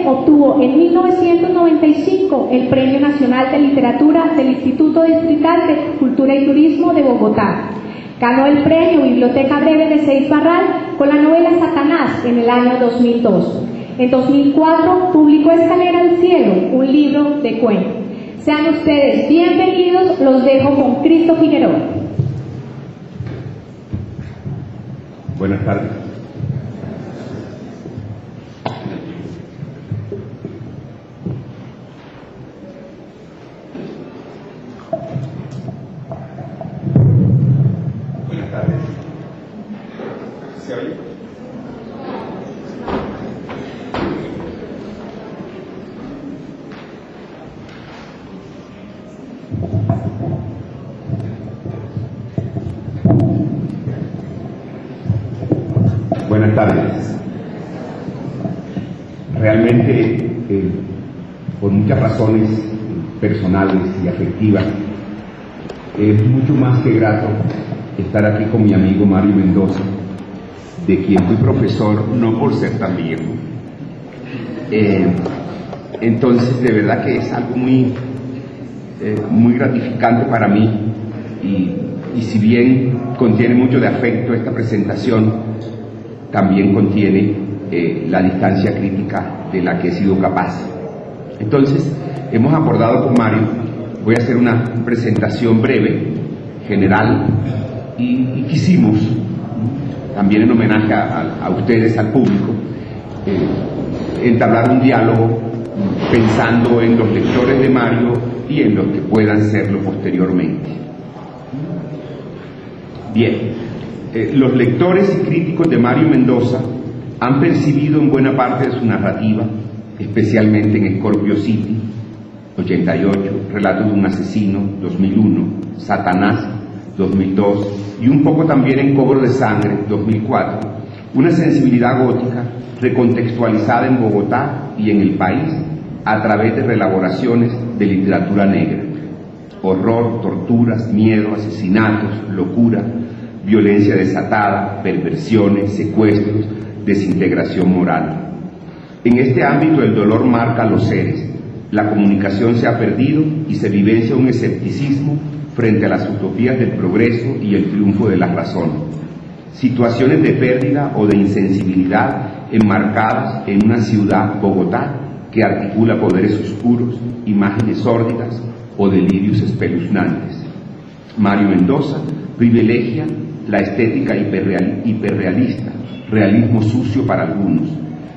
obtuvo en 1995 el Premio Nacional de Literatura del Instituto Distrital de Cultura y Turismo de Bogotá. Ganó el premio Biblioteca Breve de Seis Barral con la novela Satanás en el año 2002. En 2004 publicó Escalera al Cielo, un libro de cuentos. Sean ustedes bienvenidos, los dejo con Cristo Figueroa. Buenas tardes. Buenas tardes. ¿Se oye? Buenas tardes. Realmente, por muchas razones personales y afectivas, es mucho más que grato estar aquí con mi amigo Mario Mendoza, de quien fui profesor no por ser tan viejo. Entonces, de verdad que es algo muy gratificante para mí, y si bien contiene mucho de afecto esta presentación, también contiene la distancia crítica de la que he sido capaz. Entonces, hemos acordado con Mario, voy a hacer una presentación breve, general, y quisimos, también en homenaje a ustedes, al público, entablar un diálogo pensando en los lectores de Mario y en los que puedan serlo posteriormente. Bien, los lectores y críticos de Mario Mendoza han percibido en buena parte de su narrativa, especialmente en Scorpio City, 88, Relatos de un asesino, 2001, Satanás, 2002, y un poco también en Cobro de Sangre, 2004, una sensibilidad gótica recontextualizada en Bogotá y en el país a través de reelaboraciones de literatura negra. Horror, torturas, miedo, asesinatos, locura, violencia desatada, perversiones, secuestros, desintegración moral. En este ámbito el dolor marca a los seres, la comunicación se ha perdido y se vivencia un escepticismo frente a las utopías del progreso y el triunfo de la razón. Situaciones de pérdida o de insensibilidad enmarcadas en una ciudad, Bogotá, que articula poderes oscuros, imágenes sórdidas o delirios espeluznantes. Mario Mendoza privilegia la estética hiperrealista, realismo sucio para algunos,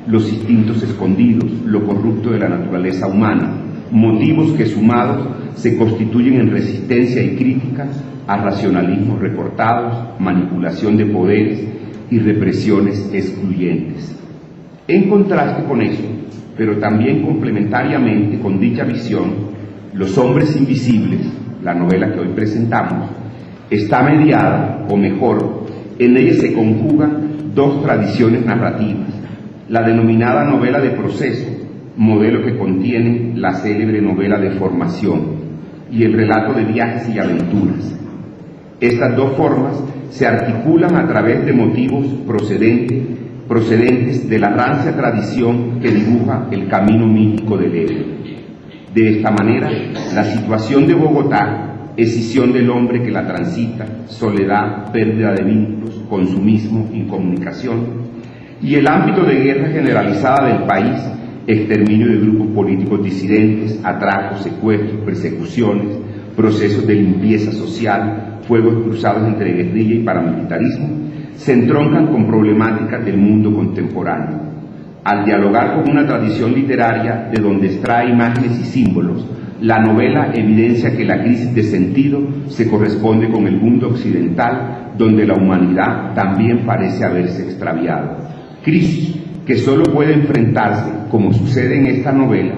los instintos escondidos, lo corrupto de la naturaleza humana, motivos que sumados se constituyen en resistencia y crítica a racionalismos recortados, manipulación de poderes y represiones excluyentes. En contraste con eso, pero también complementariamente con dicha visión, Los hombres invisibles, la novela que hoy presentamos, está mediada, o mejor, en ella se conjugan dos tradiciones narrativas: la denominada novela de proceso, modelo que contiene la célebre novela de formación, y el relato de viajes y aventuras. Estas dos formas se articulan a través de motivos procedentes de la rancia tradición que dibuja el camino mítico del héroe. De esta manera, la situación de Bogotá, escisión del hombre que la transita, soledad, pérdida de vínculos, consumismo, incomunicación, y el ámbito de guerra generalizada del país, exterminio de grupos políticos disidentes, atracos, secuestros, persecuciones, procesos de limpieza social, fuegos cruzados entre guerrilla y paramilitarismo, se entroncan con problemáticas del mundo contemporáneo. Al dialogar con una tradición literaria de donde extrae imágenes y símbolos, la novela evidencia que la crisis de sentido se corresponde con el mundo occidental, donde la humanidad también parece haberse extraviado. Crisis que solo puede enfrentarse, como sucede en esta novela,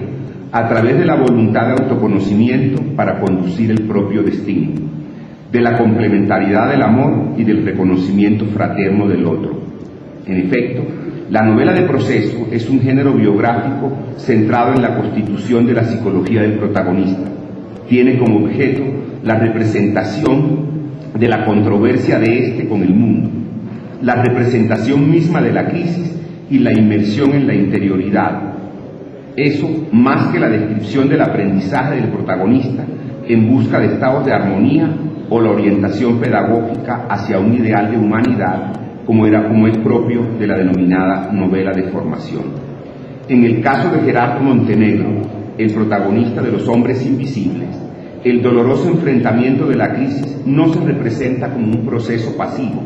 a través de la voluntad de autoconocimiento para conducir el propio destino, de la complementariedad del amor y del reconocimiento fraterno del otro. En efecto, la novela de proceso es un género biográfico centrado en la constitución de la psicología del protagonista. Tiene como objeto la representación de la controversia de éste con el mundo, la representación misma de la crisis y la inmersión en la interioridad. Eso, más que la descripción del aprendizaje del protagonista en busca de estados de armonía o la orientación pedagógica hacia un ideal de humanidad, como es propio de la denominada novela de formación. En el caso de Gerardo Montenegro, el protagonista de Los hombres invisibles, el doloroso enfrentamiento de la crisis no se representa como un proceso pasivo,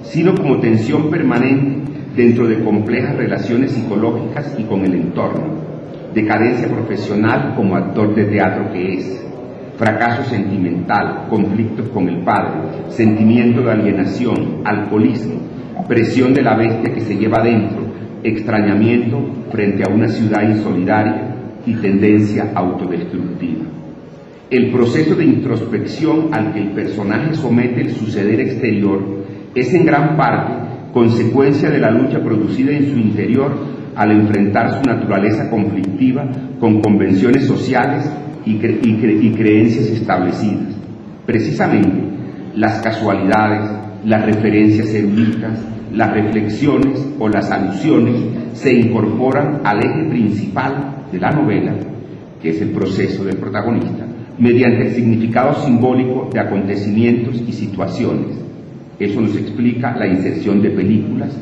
sino como tensión permanente dentro de complejas relaciones psicológicas y con el entorno, decadencia profesional como actor de teatro que es, fracaso sentimental, conflictos con el padre, sentimiento de alienación, alcoholismo, presión de la bestia que se lleva dentro, extrañamiento frente a una ciudad insolidaria y tendencia autodestructiva. El proceso de introspección al que el personaje somete el suceder exterior es en gran parte consecuencia de la lucha producida en su interior al enfrentar su naturaleza conflictiva con convenciones sociales y creencias establecidas. Precisamente, las casualidades, las referencias eruditas, las reflexiones o las alusiones se incorporan al eje principal de la novela, que es el proceso del protagonista, mediante el significado simbólico de acontecimientos y situaciones. Eso nos explica la inserción de películas,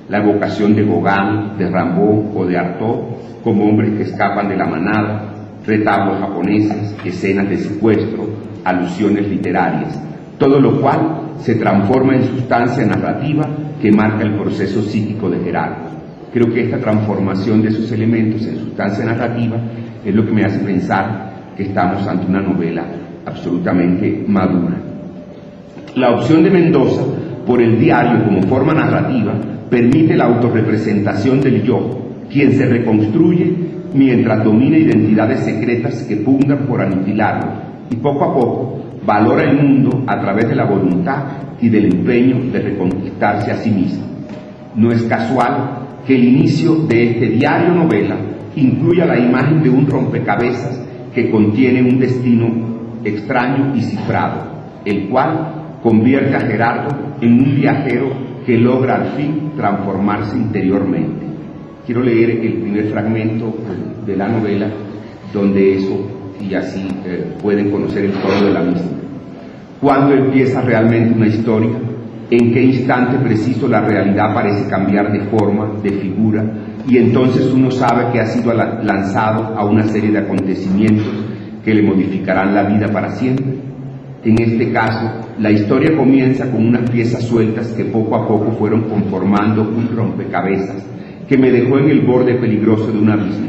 la evocación de Gauguin, de Rimbaud o de Artaud como hombres que escapan de la manada, retablos japoneses, escenas de secuestro, alusiones literarias, todo lo cual se transforma en sustancia narrativa que marca el proceso psíquico de Gerardo. Creo que esta transformación de esos elementos en sustancia narrativa es lo que me hace pensar que estamos ante una novela absolutamente madura. La opción de Mendoza por el diario como forma narrativa permite la autorrepresentación del yo, quien se reconstruye mientras domina identidades secretas que pugnan por aniquilarlo y poco a poco valora el mundo a través de la voluntad y del empeño de reconquistarse a sí mismo. No es casual que el inicio de este diario novela incluya la imagen de un rompecabezas que contiene un destino extraño y cifrado, el cual convierte a Gerardo en un viajero que logra al fin transformarse interiormente. Quiero leer el primer fragmento de la novela donde eso, y así pueden conocer el tono de la misma. ¿Cuándo empieza realmente una historia? ¿En qué instante preciso la realidad parece cambiar de forma, de figura, y entonces uno sabe que ha sido lanzado a una serie de acontecimientos que le modificarán la vida para siempre? En este caso, la historia comienza con unas piezas sueltas que poco a poco fueron conformando un rompecabezas que me dejó en el borde peligroso de un abismo.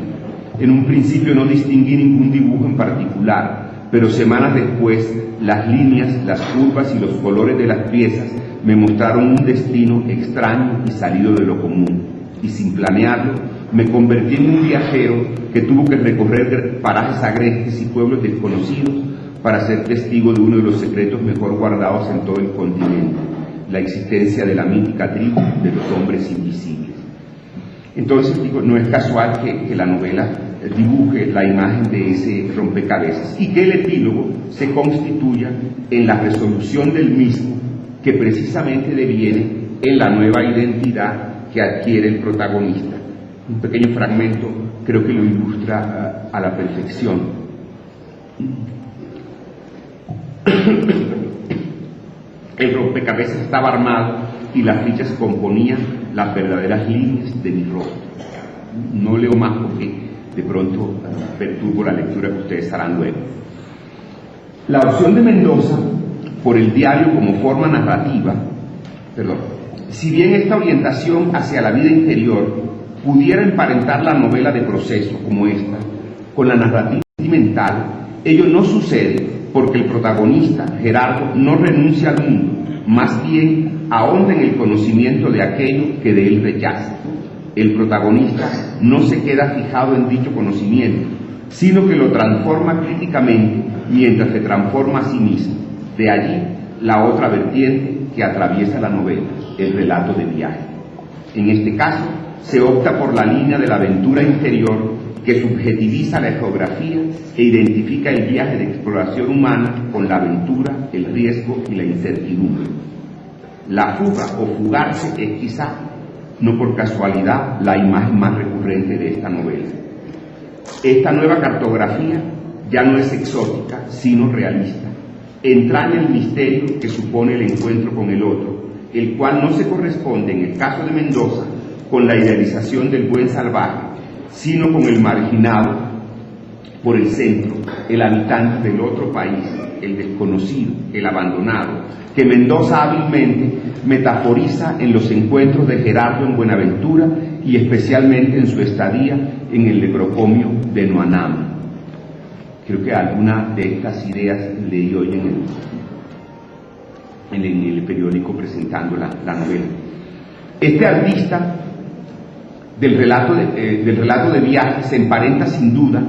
En un principio no distinguí ningún dibujo en particular, pero semanas después las líneas, las curvas y los colores de las piezas me mostraron un destino extraño y salido de lo común, y sin planearlo me convertí en un viajero que tuvo que recorrer parajes agrestes y pueblos desconocidos para ser testigo de uno de los secretos mejor guardados en todo el continente, la existencia de la mítica tribu de los hombres invisibles. Entonces, digo, no es casual que la novela dibuje la imagen de ese rompecabezas y que el epílogo se constituya en la resolución del mismo, que precisamente deviene en la nueva identidad que adquiere el protagonista. Un pequeño fragmento creo que lo ilustra a la perfección. El rompecabezas estaba armado y las fichas componían las verdaderas líneas de mi rostro. No leo más porque de pronto perturbo la lectura que ustedes harán luego. La opción de Mendoza por el diario como forma narrativa, si bien esta orientación hacia la vida interior pudiera emparentar la novela de proceso como esta con la narrativa sentimental, ello no sucede porque el protagonista, Gerardo, no renuncia al mundo, más bien ahonda en el conocimiento de aquello que de él rechaza. El protagonista no se queda fijado en dicho conocimiento, sino que lo transforma críticamente mientras se transforma a sí mismo. De allí la otra vertiente que atraviesa la novela, el relato de viaje. En este caso, se opta por la línea de la aventura interior que subjetiviza la geografía e identifica el viaje de exploración humana con la aventura, el riesgo y la incertidumbre. La fuga o fugarse es quizá, no por casualidad, la imagen más recurrente de esta novela. Esta nueva cartografía ya no es exótica, sino realista. Entraña el misterio que supone el encuentro con el otro, el cual no se corresponde, en el caso de Mendoza, con la idealización del buen salvaje, sino con el marginado por el centro, el habitante del otro país, el desconocido, el abandonado, que Mendoza hábilmente metaforiza en los encuentros de Gerardo en Buenaventura y especialmente en su estadía en el necropomio de Noanama. Creo que alguna de estas ideas leí hoy en el periódico presentando la novela. Este artista del relato de viajes se emparenta sin duda,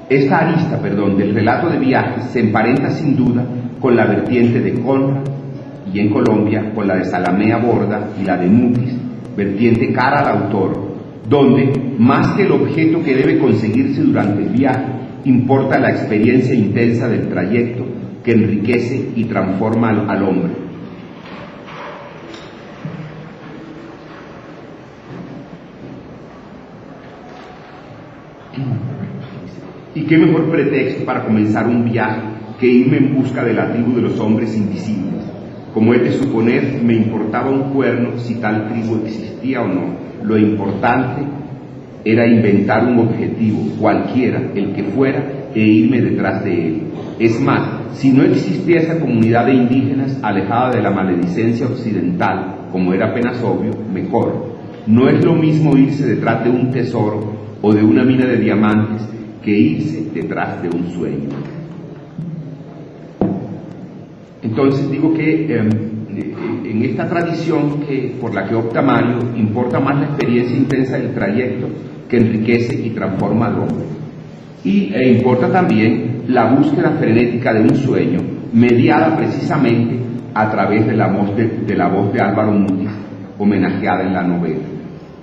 esta arista, del relato de viajes se emparenta sin duda con la vertiente de Conrad y en Colombia con la de Salamea Borda y la de Mutis, vertiente cara al autor, donde más que el objeto que debe conseguirse durante el viaje, importa la experiencia intensa del trayecto que enriquece y transforma al hombre. ¿Y qué mejor pretexto para comenzar un viaje que irme en busca de la tribu de los hombres invisibles? Como es de suponer, me importaba un cuerno si tal tribu existía o no. Lo importante era inventar un objetivo, cualquiera, el que fuera, e irme detrás de él. Es más, si no existía esa comunidad de indígenas alejada de la maledicencia occidental, como era apenas obvio, mejor. No es lo mismo irse detrás de un tesoro o de una mina de diamantes que irse detrás de un sueño. Entonces digo que en esta tradición por la que opta Mario, importa más la experiencia intensa del trayecto que enriquece y transforma al hombre. E importa también la búsqueda frenética de un sueño, mediada precisamente a través de la voz de Álvaro Mutis, homenajeada en la novela.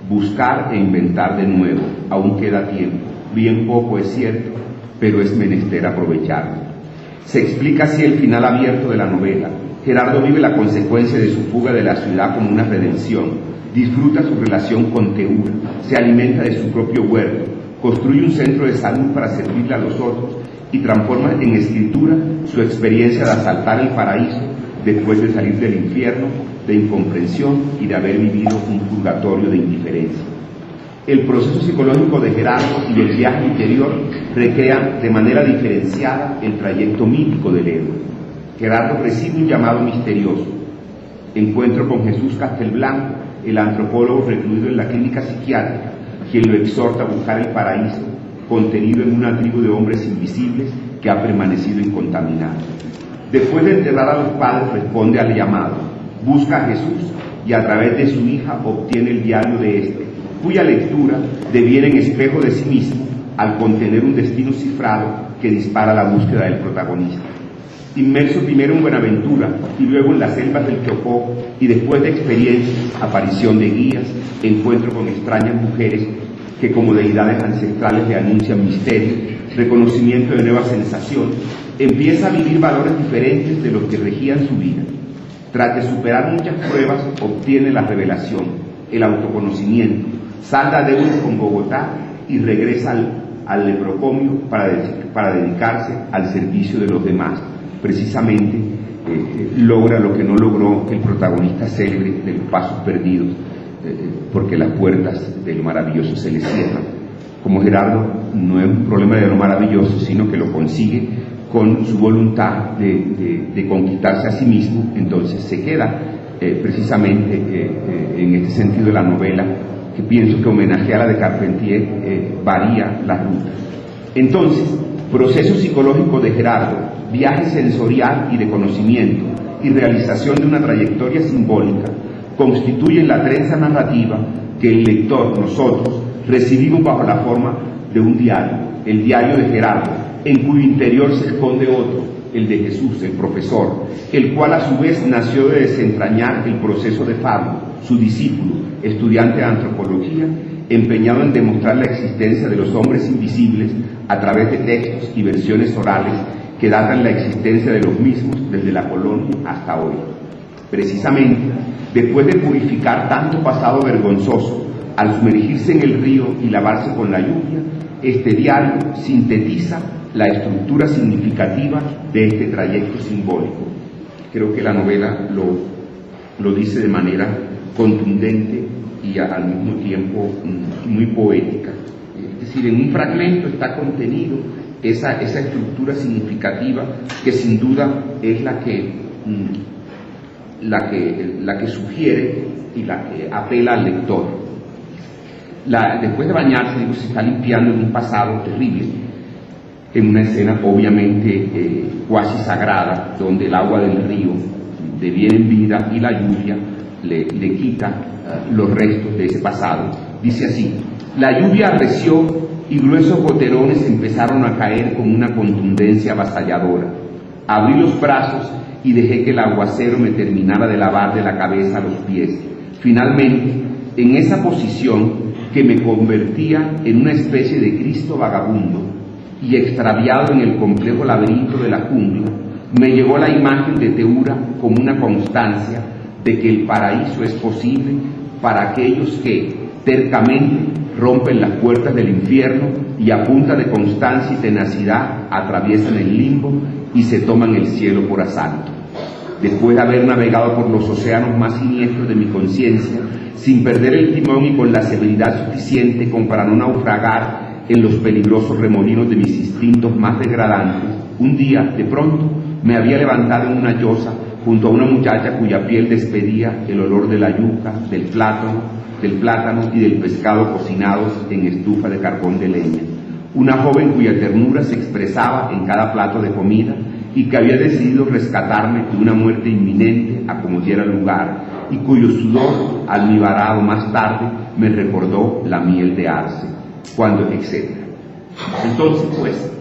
Buscar e inventar de nuevo, aún queda tiempo, bien poco es cierto, pero es menester aprovecharlo. Se explica así el final abierto de la novela. Gerardo vive la consecuencia de su fuga de la ciudad como una redención, disfruta su relación con Teura, se alimenta de su propio huerto, construye un centro de salud para servirle a los otros y transforma en escritura su experiencia de asaltar el paraíso después de salir del infierno, de incomprensión y de haber vivido un purgatorio de indiferencia. El proceso psicológico de Gerardo y del viaje interior recrea de manera diferenciada el trayecto mítico del héroe. Gerardo recibe un llamado misterioso. Encuentro con Jesús Castelblanco, el antropólogo recluido en la clínica psiquiátrica, quien lo exhorta a buscar el paraíso, contenido en una tribu de hombres invisibles que ha permanecido incontaminada. Después de enterrar a los padres, responde al llamado, busca a Jesús y a través de su hija obtiene el diario de este, cuya lectura deviene en espejo de sí mismo al contener un destino cifrado que dispara la búsqueda del protagonista. Inmerso primero en Buenaventura y luego en las selvas del Chocó, y después de experiencias, aparición de guías, encuentro con extrañas mujeres que como deidades ancestrales le anuncian misterios, reconocimiento de nuevas sensaciones, empieza a vivir valores diferentes de los que regían su vida. Tras de superar muchas pruebas, obtiene la revelación, el autoconocimiento, salda deudas con Bogotá y regresa al necropomio para dedicarse al servicio de los demás. Precisamente logra lo que no logró el protagonista célebre de Los Pasos Perdidos, porque las puertas de lo maravilloso se le cierran. Como Gerardo, no es un problema de lo maravilloso, sino que lo consigue con su voluntad de conquistarse a sí mismo. Entonces se queda precisamente en este sentido la novela, que pienso que homenajea a la de Carpentier, varía la ruta. Entonces, proceso psicológico de Gerardo, viaje sensorial y de conocimiento y realización de una trayectoria simbólica constituyen la trenza narrativa que el lector, nosotros, recibimos bajo la forma de un diario, el diario de Gerardo, en cuyo interior se esconde otro, el de Jesús, el profesor, el cual a su vez nació de desentrañar el proceso de Fabio, su discípulo, estudiante de antropología, empeñado en demostrar la existencia de los hombres invisibles a través de textos y versiones orales que datan la existencia de los mismos desde la colonia hasta hoy. Precisamente, después de purificar tanto pasado vergonzoso, al sumergirse en el río y lavarse con la lluvia, este diario sintetiza la estructura significativa de este trayecto simbólico. Creo que la novela lo dice de manera contundente y al mismo tiempo muy poética. Es decir, en un fragmento está contenido esa estructura significativa que sin duda es la que sugiere y la que apela al lector. Después de bañarse, digo, se está limpiando en un pasado terrible, en una escena obviamente cuasi sagrada, donde el agua del río deviene en vida y la lluvia le quita los restos de ese pasado. Dice así: la lluvia arreció y gruesos goterones empezaron a caer con una contundencia avasalladora. Abrí los brazos y dejé que el aguacero me terminara de lavar de la cabeza a los pies. Finalmente, en esa posición que me convertía en una especie de Cristo vagabundo y extraviado en el complejo laberinto de la jungla, me llegó la imagen de Teura como una constancia de que el paraíso es posible para aquellos que tercamente rompen las puertas del infierno y a punta de constancia y tenacidad atraviesan el limbo y se toman el cielo por asalto. Después de haber navegado por los océanos más siniestros de mi conciencia, sin perder el timón y con la severidad suficiente como para no naufragar en los peligrosos remolinos de mis instintos más degradantes, un día, de pronto, me había levantado en una choza junto a una muchacha cuya piel despedía el olor de la yuca, del plátano y del pescado cocinados en estufa de carbón de leña. Una joven cuya ternura se expresaba en cada plato de comida y que había decidido rescatarme de una muerte inminente a como diera lugar, y cuyo sudor almibarado más tarde me recordó la miel de arce, cuando, etc. Entonces, pues,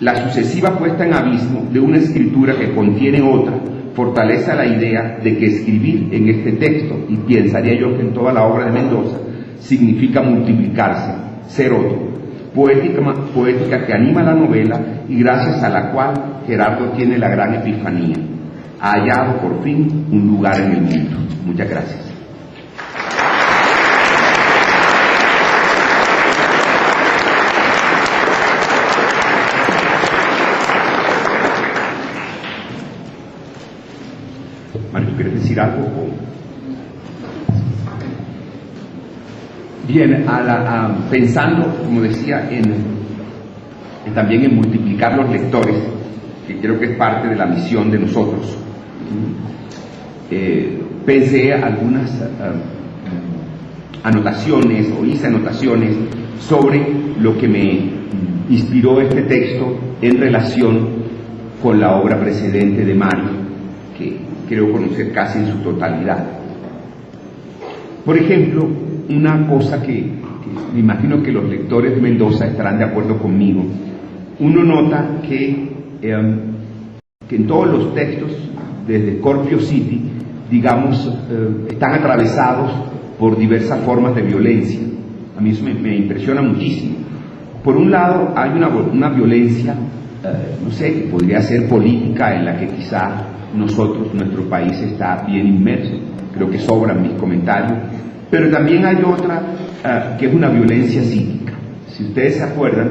la sucesiva puesta en abismo de una escritura que contiene otra fortalece la idea de que escribir en este texto, y pensaría yo que en toda la obra de Mendoza, significa multiplicarse, ser otro, poética que anima la novela y gracias a la cual Gerardo tiene la gran epifanía: ha hallado por fin un lugar en el mundo. Muchas gracias. Mario, ¿quieres decir algo? Bien, pensando, como decía, también en multiplicar los lectores, que creo que es parte de la misión de nosotros, pensé algunas anotaciones, o hice anotaciones sobre lo que me inspiró este texto en relación con la obra precedente de Mario, que creo conocer casi en su totalidad. Por ejemplo, una cosa que me imagino que los lectores de Mendoza estarán de acuerdo conmigo: uno nota que en todos los textos, desde Scorpio City, digamos, están atravesados por diversas formas de violencia. A mí eso me impresiona muchísimo. Por un lado, hay una violencia, no sé, que podría ser política, en la que quizá nuestro país está bien inmerso. Creo que sobran mis comentarios. Pero también hay otra que es una violencia psíquica. Si ustedes se acuerdan,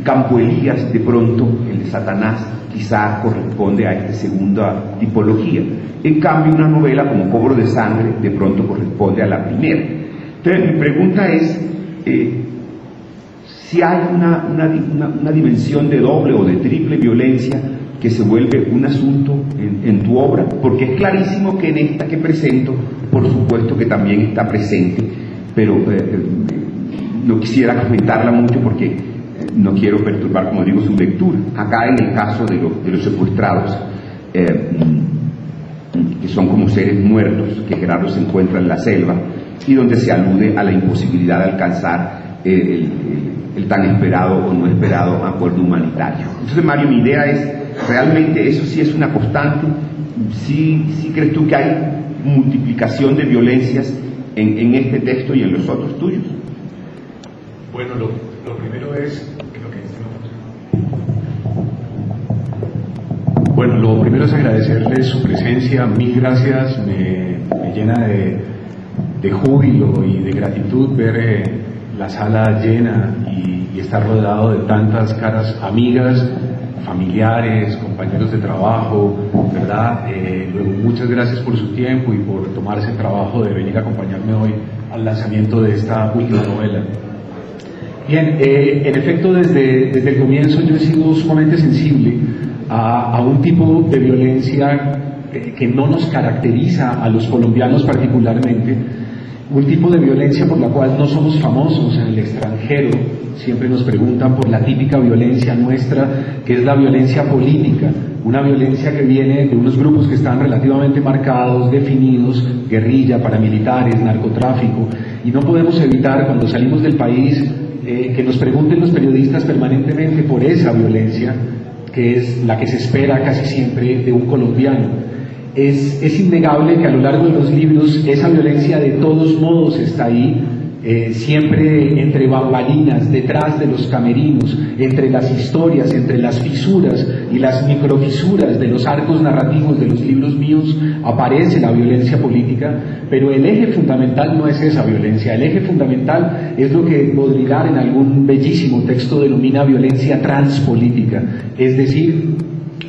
Campo Elías, de pronto, el de Satanás, quizá corresponde a esta segunda tipología. En cambio, una novela como Cobro de Sangre, de pronto corresponde a la primera. Entonces, mi pregunta es si hay una dimensión de doble o de triple violencia que se vuelve un asunto en tu obra, porque es clarísimo que en esta que presento, por supuesto que también está presente, pero no quisiera comentarla mucho porque no quiero perturbar, como digo, su lectura. Acá en el caso de los secuestrados, que son como seres muertos, que Gerardo se encuentra en la selva, y donde se alude a la imposibilidad de alcanzar el tan esperado o no esperado acuerdo humanitario. Entonces, Mario, mi idea es, ¿realmente eso sí es una constante? ¿Sí crees tú que hay multiplicación de violencias en este texto y en los otros tuyos? Bueno, lo primero es... Bueno, lo primero es agradecerles su presencia. Mil gracias. Me llena de júbilo y de gratitud ver la sala llena y y estar rodeado de tantas caras amigas, familiares, compañeros de trabajo, ¿verdad? Luego, muchas gracias por su tiempo y por tomarse el trabajo de venir a acompañarme hoy al lanzamiento de esta última novela. Bien, en efecto, desde el comienzo yo he sido sumamente sensible a un tipo de violencia que no nos caracteriza a los colombianos particularmente, un tipo de violencia por la cual no somos famosos en el extranjero. Siempre nos preguntan por la típica violencia nuestra, que es la violencia política, una violencia que viene de unos grupos que están relativamente marcados, definidos, guerrilla, paramilitares, narcotráfico, y no podemos evitar cuando salimos del país que nos pregunten los periodistas permanentemente por esa violencia, que es la que se espera casi siempre de un colombiano. Es innegable que a lo largo de los libros esa violencia de todos modos está ahí, siempre entre bambalinas, detrás de los camerinos, entre las historias, entre las fisuras y las microfisuras de los arcos narrativos de los libros míos aparece la violencia política, pero el eje fundamental no es esa violencia. El eje fundamental es lo que Baudrillard en algún bellísimo texto denomina violencia transpolítica, es decir,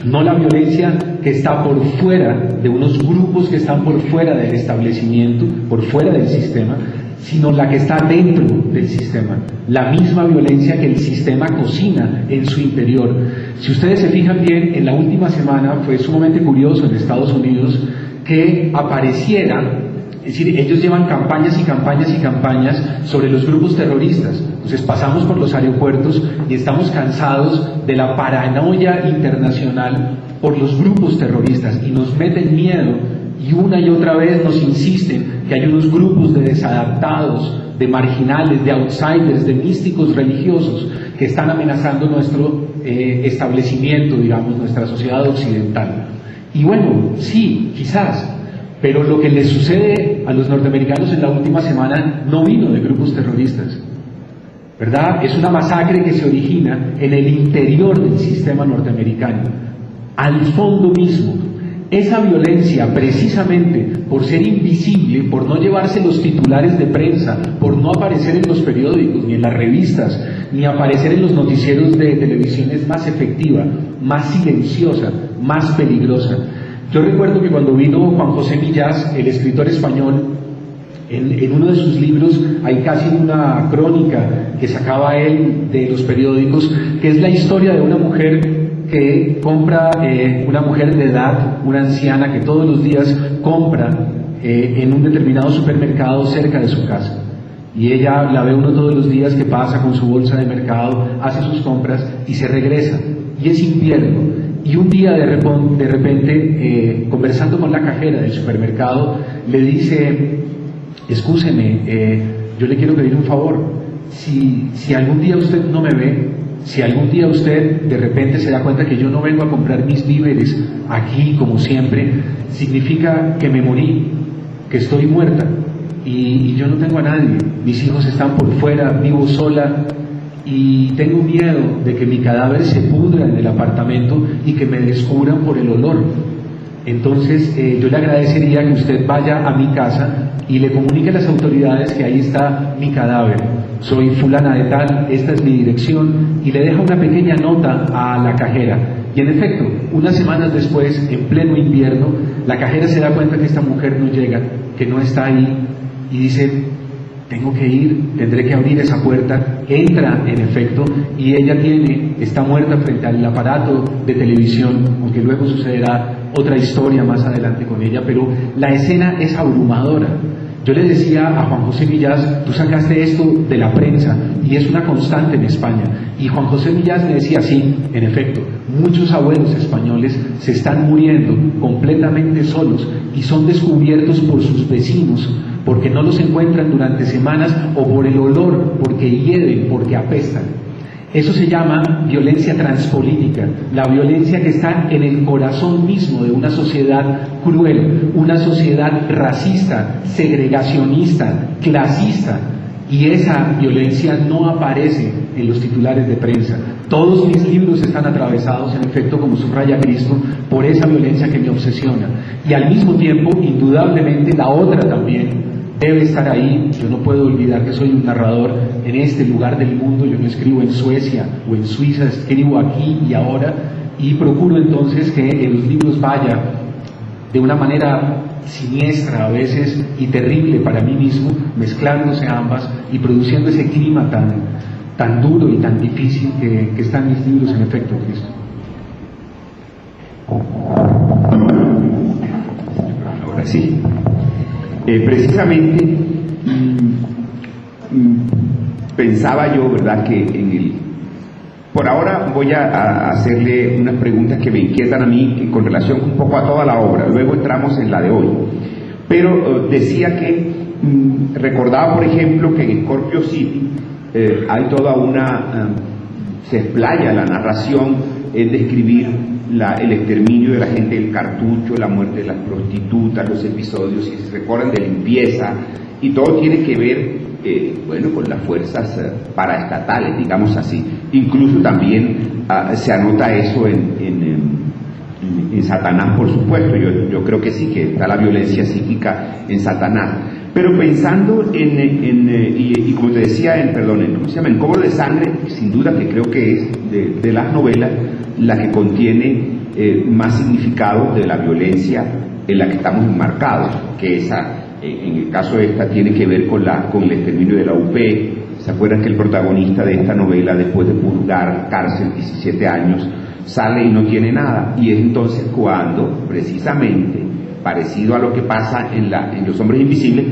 no la violencia que está por fuera de unos grupos que están por fuera del establecimiento, por fuera del sistema, sino la que está dentro del sistema, la misma violencia que el sistema cocina en su interior. Si ustedes se fijan bien, en la última semana fue sumamente curioso en Estados Unidos que apareciera, es decir, ellos llevan campañas y campañas y campañas sobre los grupos terroristas. Entonces pasamos por los aeropuertos y estamos cansados de la paranoia internacional por los grupos terroristas y nos meten miedo y una y otra vez nos insisten que hay unos grupos de desadaptados, de marginales, de outsiders, de místicos religiosos que están amenazando nuestro establecimiento, digamos, nuestra sociedad occidental. Y bueno, sí, quizás, pero lo que les sucede a los norteamericanos en la última semana no vino de grupos terroristas, ¿verdad? Es una masacre que se origina en el interior del sistema norteamericano, al fondo mismo. Esa violencia, precisamente por ser invisible, por no llevarse los titulares de prensa, por no aparecer en los periódicos, ni en las revistas, ni aparecer en los noticieros de televisión, es más efectiva, más silenciosa, más peligrosa. Yo recuerdo que cuando vino Juan José Millás, el escritor español, en uno de sus libros hay casi una crónica que sacaba él de los periódicos, que es la historia de una mujer que compra, una mujer de edad, una anciana que todos los días compra en un determinado supermercado cerca de su casa. Y ella la ve uno todos los días que pasa con su bolsa de mercado, hace sus compras y se regresa. Y es invierno. Y un día de repente, conversando con la cajera del supermercado, le dice: excúseme, yo le quiero pedir un favor. Si algún día usted no me ve, si algún día usted de repente se da cuenta que yo no vengo a comprar mis víveres aquí como siempre, significa que me morí, que estoy muerta y yo no tengo a nadie. Mis hijos están por fuera, vivo sola y tengo miedo de que mi cadáver se pudra en el apartamento y que me descubran por el olor. Entonces yo le agradecería que usted vaya a mi casa y le comunique a las autoridades que ahí está mi cadáver. Soy fulana de tal, esta es mi dirección, y le deja una pequeña nota a la cajera. Y en efecto, unas semanas después, en pleno invierno, la cajera se da cuenta que esta mujer no llega, que no está ahí, y dice: tengo que ir, tendré que abrir esa puerta. Entra, en efecto, y ella está muerta frente al aparato de televisión, aunque luego sucederá otra historia más adelante con ella, pero la escena es abrumadora. Yo le decía a Juan José Millás: tú sacaste esto de la prensa y es una constante en España. Y Juan José Millás me decía: sí, en efecto, muchos abuelos españoles se están muriendo completamente solos y son descubiertos por sus vecinos porque no los encuentran durante semanas, o por el olor, porque hieden, porque apestan. Eso se llama violencia transpolítica, la violencia que está en el corazón mismo de una sociedad cruel, una sociedad racista, segregacionista, clasista, y esa violencia no aparece en los titulares de prensa. Todos mis libros están atravesados, en efecto, como subraya Cristo, por esa violencia que me obsesiona. Y al mismo tiempo, indudablemente, la otra también, debe estar ahí. Yo no puedo olvidar que soy un narrador en este lugar del mundo. Yo no escribo en Suecia o en Suiza, escribo aquí y ahora, y procuro entonces que en los libros vaya de una manera siniestra a veces y terrible para mí mismo, mezclándose ambas y produciendo ese clima tan duro y tan difícil que está en mis libros, en efecto, Cristo. Ahora sí. Precisamente pensaba yo, ¿verdad?, que por ahora voy a hacerle unas preguntas que me inquietan a mí con relación un poco a toda la obra, luego entramos en la de hoy. Pero decía que recordaba, por ejemplo, que en Scorpio City hay toda se explaya la narración en describir el exterminio de la gente del cartucho, la muerte de las prostitutas, los episodios, si se recuerdan, de limpieza, y todo tiene que ver con las fuerzas paraestatales, digamos así. Incluso también se anota eso en Satanás, por supuesto. Yo creo que sí, que está la violencia psíquica en Satanás. Pero pensando y como te decía, en Cobro de Sangre, sin duda que creo que es de las novelas la que contiene más significado de la violencia en la que estamos enmarcados, que esa, en el caso de esta, tiene que ver con el exterminio de la UP. ¿Se acuerdan que el protagonista de esta novela, después de purgar cárcel 17 años, sale y no tiene nada? Y es entonces cuando, precisamente, parecido a lo que pasa en Los Hombres Invisibles,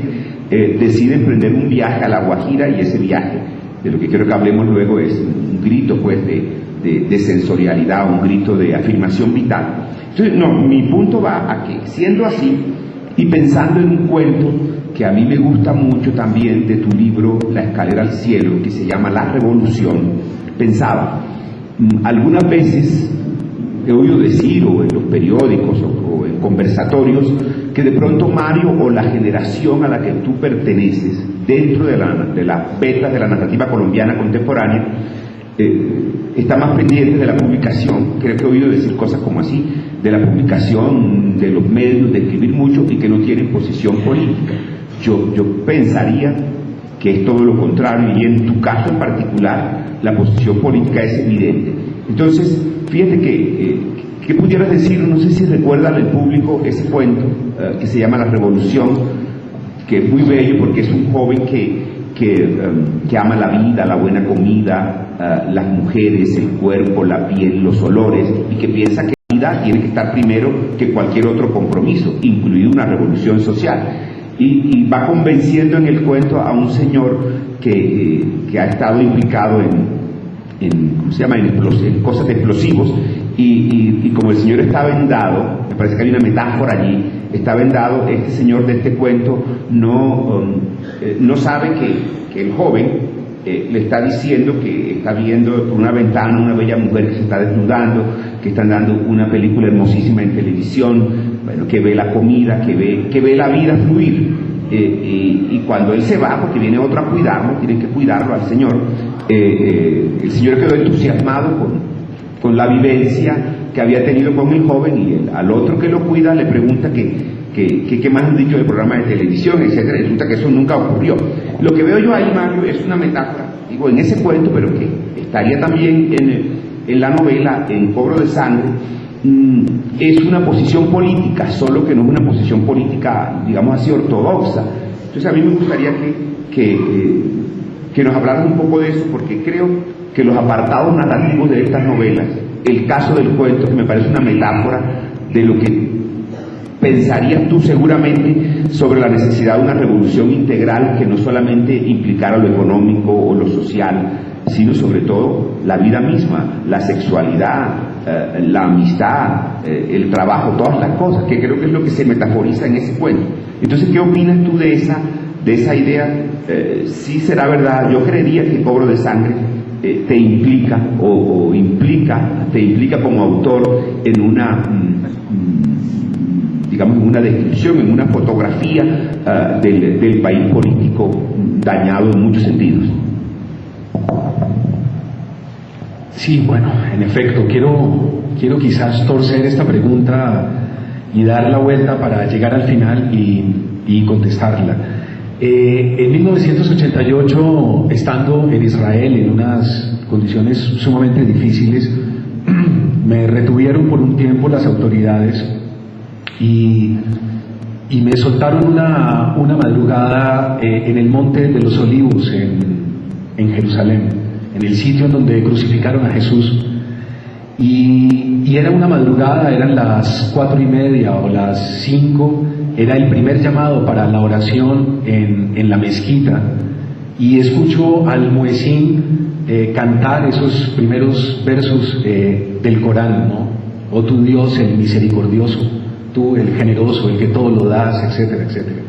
decide emprender un viaje a La Guajira, y ese viaje, de lo que quiero que hablemos luego, es un grito pues de sensorialidad, un grito de afirmación vital. Entonces, mi punto va a que, siendo así, y pensando en un cuento que a mí me gusta mucho también de tu libro La Escalera al Cielo, que se llama La Revolución, pensaba, algunas veces he oído decir, o en los periódicos o en conversatorios, que de pronto Mario, o la generación a la que tú perteneces dentro de las vetas de la narrativa colombiana contemporánea, está más pendiente de la publicación. Creo que he oído decir cosas como así, de la publicación, de los medios, de escribir mucho, y que no tienen posición política. Yo pensaría que es todo lo contrario, y en tu caso en particular la posición política es evidente. Entonces, fíjate ¿qué pudieras decir? No sé si recuerdan el público ese cuento que se llama La Revolución, que es muy bello porque es un joven que ama la vida, la buena comida, las mujeres, el cuerpo, la piel, los olores, y que piensa que la vida tiene que estar primero que cualquier otro compromiso, incluido una revolución social. Y va convenciendo en el cuento a un señor que ha estado implicado en cosas de explosivos, y como el señor está vendado, me parece que hay una metáfora allí, está vendado, este señor de este cuento no sabe que el joven le está diciendo que está viendo por una ventana una bella mujer que se está desnudando, que están dando una película hermosísima en televisión, que ve la comida, que ve la vida fluir, y cuando él se va, porque viene otro a cuidarlo, tienen que cuidarlo al señor, el señor quedó entusiasmado con la vivencia que había tenido con el joven, y al otro que lo cuida le pregunta qué más han dicho del programa de televisión, etcétera. Resulta que eso nunca ocurrió. Lo que veo yo ahí, Mario, es una metáfora, digo, en ese cuento, pero que estaría también en la novela, en Cobro de Sangre. Es una posición política, solo que no es una posición política, digamos así, ortodoxa. Entonces a mí me gustaría que nos hablaran un poco de eso, porque creo que los apartados narrativos de estas novelas, el caso del cuento, que me parece una metáfora de lo que pensarías tú seguramente sobre la necesidad de una revolución integral que no solamente implicara lo económico o lo social, sino sobre todo la vida misma, la sexualidad, la amistad, el trabajo, todas las cosas, que creo que es lo que se metaforiza en ese cuento. Entonces, ¿qué opinas tú de esa idea? ¿Sí será verdad? Yo creería que Cobro de Sangre te implica te implica como autor en una digamos, en una descripción, en una fotografía del país político dañado en muchos sentidos. Sí, bueno, en efecto, quiero quizás torcer esta pregunta y dar la vuelta para llegar al final y contestarla. En 1988, estando en Israel en unas condiciones sumamente difíciles, me retuvieron por un tiempo las autoridades y me soltaron una madrugada en el Monte de los Olivos en Jerusalén, en el sitio en donde crucificaron a Jesús. Y era una madrugada, eran las 4:30 o las 5, era el primer llamado para la oración en la mezquita, y escucho al muezín cantar esos primeros versos del Corán, ¿no? Oh tu Dios, el misericordioso, tú el generoso, el que todo lo das, etcétera, etcétera.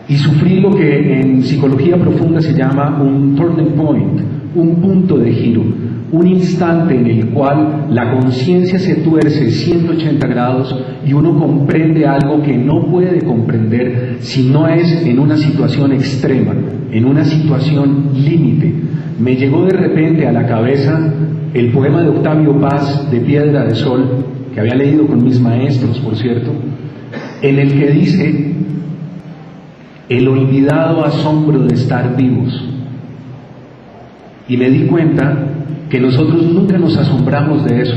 Y sufrí lo que en psicología profunda se llama un turning point, un punto de giro, un instante en el cual la conciencia se tuerce 180 grados y uno comprende algo que no puede comprender si no es en una situación extrema, en una situación límite. Me llegó de repente a la cabeza el poema de Octavio Paz, de Piedra de Sol, que había leído con mis maestros, por cierto, en el que dice: el olvidado asombro de estar vivos. Y me di cuenta que nosotros nunca nos asombramos de eso,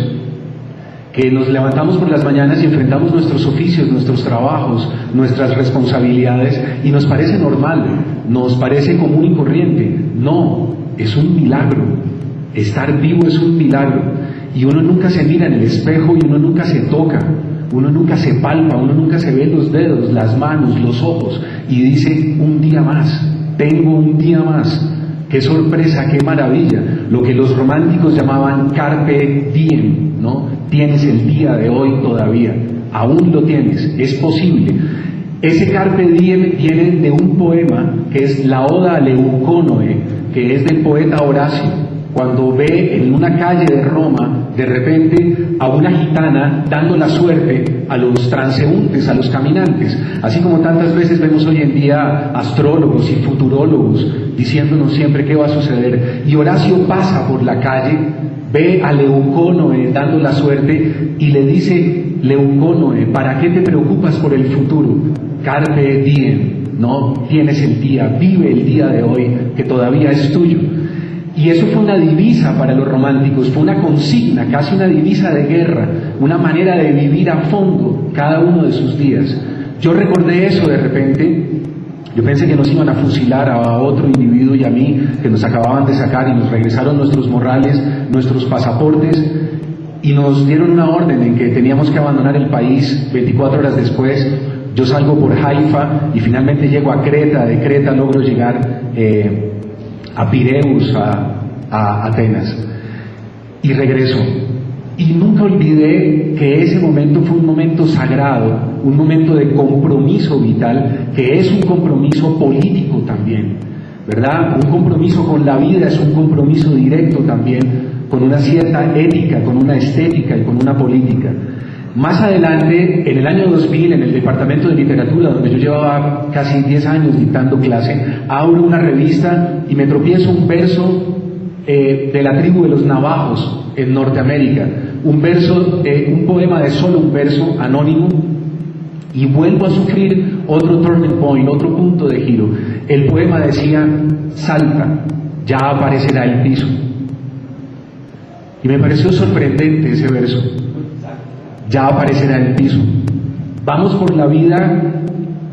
que nos levantamos por las mañanas y enfrentamos nuestros oficios, nuestros trabajos, nuestras responsabilidades, y nos parece normal, nos parece común y corriente. No, es un milagro. Estar vivo es un milagro, y uno nunca se mira en el espejo y uno nunca se toca, uno nunca se palpa, uno nunca se ve los dedos, las manos, los ojos, y dice: un día más, tengo un día más. ¡Qué sorpresa, qué maravilla! Lo que los románticos llamaban carpe diem, ¿no? Tienes el día de hoy todavía, aún lo tienes, es posible. Ese carpe diem viene de un poema que es la Oda a Leucónoe, que es del poeta Horacio, cuando ve en una calle de Roma de repente a una gitana dando la suerte a los transeúntes, a los caminantes, así como tantas veces vemos hoy en día astrólogos y futurólogos diciéndonos siempre qué va a suceder. Y Horacio pasa por la calle, ve a Leucónoe dando la suerte y le dice: Leucónoe, ¿para qué te preocupas por el futuro? Carpe diem, ¿no? Tienes el día, vive el día de hoy, que todavía es tuyo. Y eso fue una divisa para los románticos, fue una consigna, casi una divisa de guerra, una manera de vivir a fondo cada uno de sus días. Yo recordé eso de repente. Yo pensé que nos iban a fusilar a otro individuo y a mí, que nos acababan de sacar, y nos regresaron nuestros morrales, nuestros pasaportes, y nos dieron una orden en que teníamos que abandonar el país 24 horas después. Yo salgo por Haifa y finalmente llego a Creta, de Creta logro llegar a Pireus, a Atenas, y regreso. Y nunca olvidé que ese momento fue un momento sagrado, un momento de compromiso vital, que es un compromiso político también, ¿verdad? Un compromiso con la vida es un compromiso directo también, con una cierta ética, con una estética y con una política. Más adelante, en el año 2000, en el Departamento de Literatura, donde yo llevaba casi 10 años dictando clase, abro una revista y me tropiezo un verso de la tribu de los navajos en Norteamérica, un poema de solo un verso, anónimo, y vuelvo a sufrir otro turning point, otro punto de giro. El poema decía: salta, ya aparecerá el piso. Y me pareció sorprendente ese verso. Ya aparecerá el piso. Vamos por la vida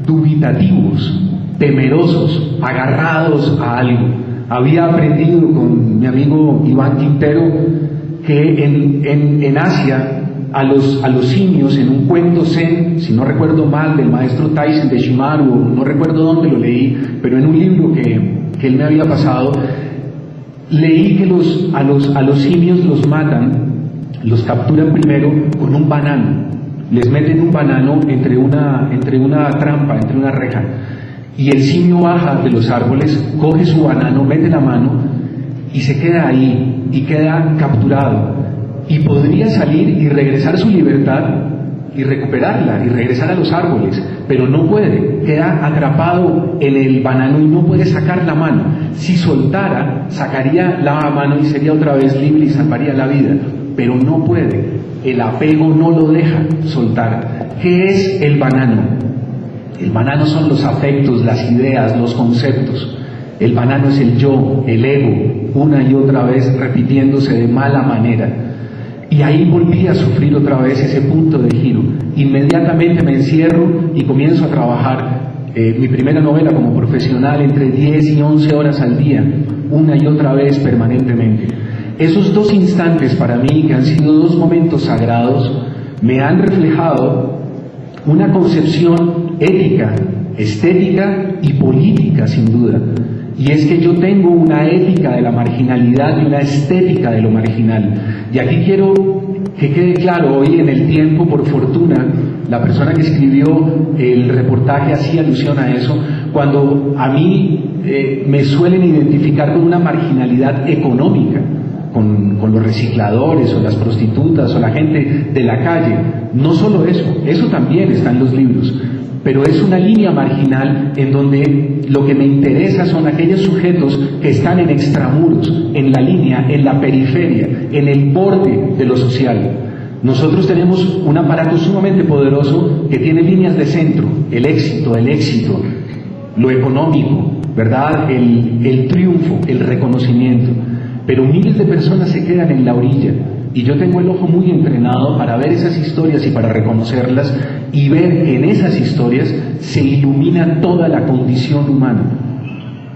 dubitativos, temerosos, agarrados a algo. Había aprendido con mi amigo Iván Quintero que en Asia a los simios, en un cuento zen, si no recuerdo mal, del maestro Taisen de Shimaru, no recuerdo dónde lo leí, pero en un libro que él me había pasado, leí que a los simios los matan, los capturan primero con un banano, les meten un banano entre una trampa, entre una reja, y el simio baja de los árboles, coge su banano, mete la mano y se queda ahí, y queda capturado, y podría salir y regresar a su libertad y recuperarla y regresar a los árboles, pero no puede, queda atrapado en el banano y no puede sacar la mano. Si soltara, sacaría la mano y sería otra vez libre y salvaría la vida, pero no puede, el apego no lo deja soltar. ¿Qué es el banano? El banano son los afectos, las ideas, los conceptos. El banano es el yo, el ego, una y otra vez repitiéndose de mala manera. Y ahí volví a sufrir otra vez ese punto de giro. Inmediatamente me encierro y comienzo a trabajar mi primera novela como profesional entre 10 y 11 horas al día, una y otra vez permanentemente. Esos 2 instantes para mí, que han sido 2 momentos sagrados, me han reflejado una concepción ética, estética y política, sin duda. Y es que yo tengo una ética de la marginalidad y una estética de lo marginal. Y aquí quiero que quede claro, hoy en El Tiempo, por fortuna, la persona que escribió el reportaje hacía alusión a eso, cuando a mí me suelen identificar con una marginalidad económica, con los recicladores o las prostitutas o la gente de la calle. No solo eso también está en los libros, pero es una línea marginal en donde lo que me interesa son aquellos sujetos que están en extramuros, en la línea, en la periferia, en el borde de lo social. Nosotros tenemos un aparato sumamente poderoso que tiene líneas de centro, el éxito, lo económico, ¿verdad? El triunfo, el reconocimiento. Pero miles de personas se quedan en la orilla, y yo tengo el ojo muy entrenado para ver esas historias y para reconocerlas, y ver que en esas historias se ilumina toda la condición humana.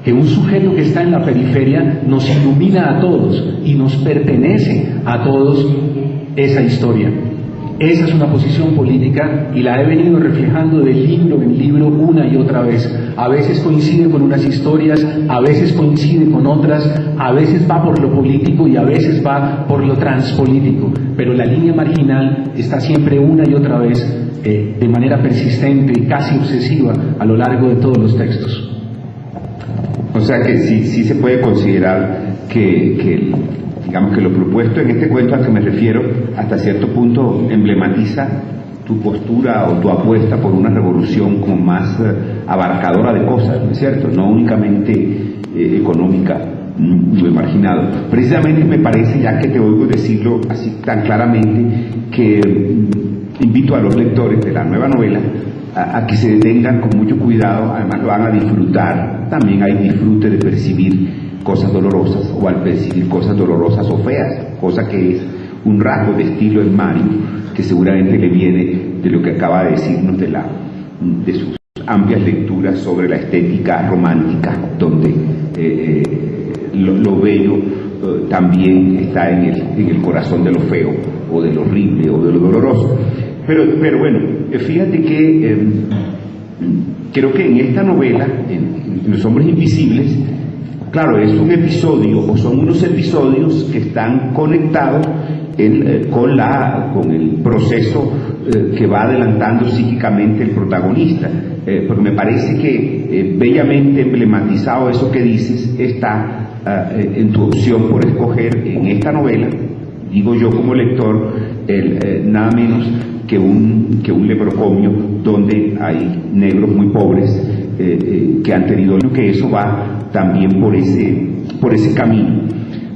Que un sujeto que está en la periferia nos ilumina a todos y nos pertenece a todos esa historia. Esa es una posición política y la he venido reflejando de libro en libro una y otra vez. A veces coincide con unas historias, a veces coincide con otras, a veces va por lo político y a veces va por lo transpolítico. Pero la línea marginal está siempre una y otra vez, de manera persistente y casi obsesiva a lo largo de todos los textos. O sea que sí se puede considerar que digamos que lo propuesto en este cuento al que me refiero hasta cierto punto emblematiza tu postura o tu apuesta por una revolución como más abarcadora de cosas, ¿no es cierto? No únicamente económica, muy marginado. Precisamente me parece, ya que te oigo decirlo así tan claramente, que invito a los lectores de la nueva novela a que se detengan con mucho cuidado, además lo van a disfrutar. También hay disfrute de percibir cosas dolorosas, o al percibir cosas dolorosas o feas, cosa que es un rasgo de estilo en Mario, que seguramente le viene de lo que acaba de decirnos de sus amplias lecturas sobre la estética romántica, donde lo bello también está en el corazón de lo feo, o de lo horrible, o de lo doloroso. Pero bueno, fíjate que creo que en esta novela, en Los Hombres Invisibles, claro, es un episodio, o son unos episodios que están conectados con el proceso que va adelantando psíquicamente el protagonista, porque me parece que bellamente emblematizado eso que dices está en tu opción por escoger en esta novela, digo yo como lector, nada menos que un leprocomio donde hay negros muy pobres que han tenido, que eso va también por ese camino.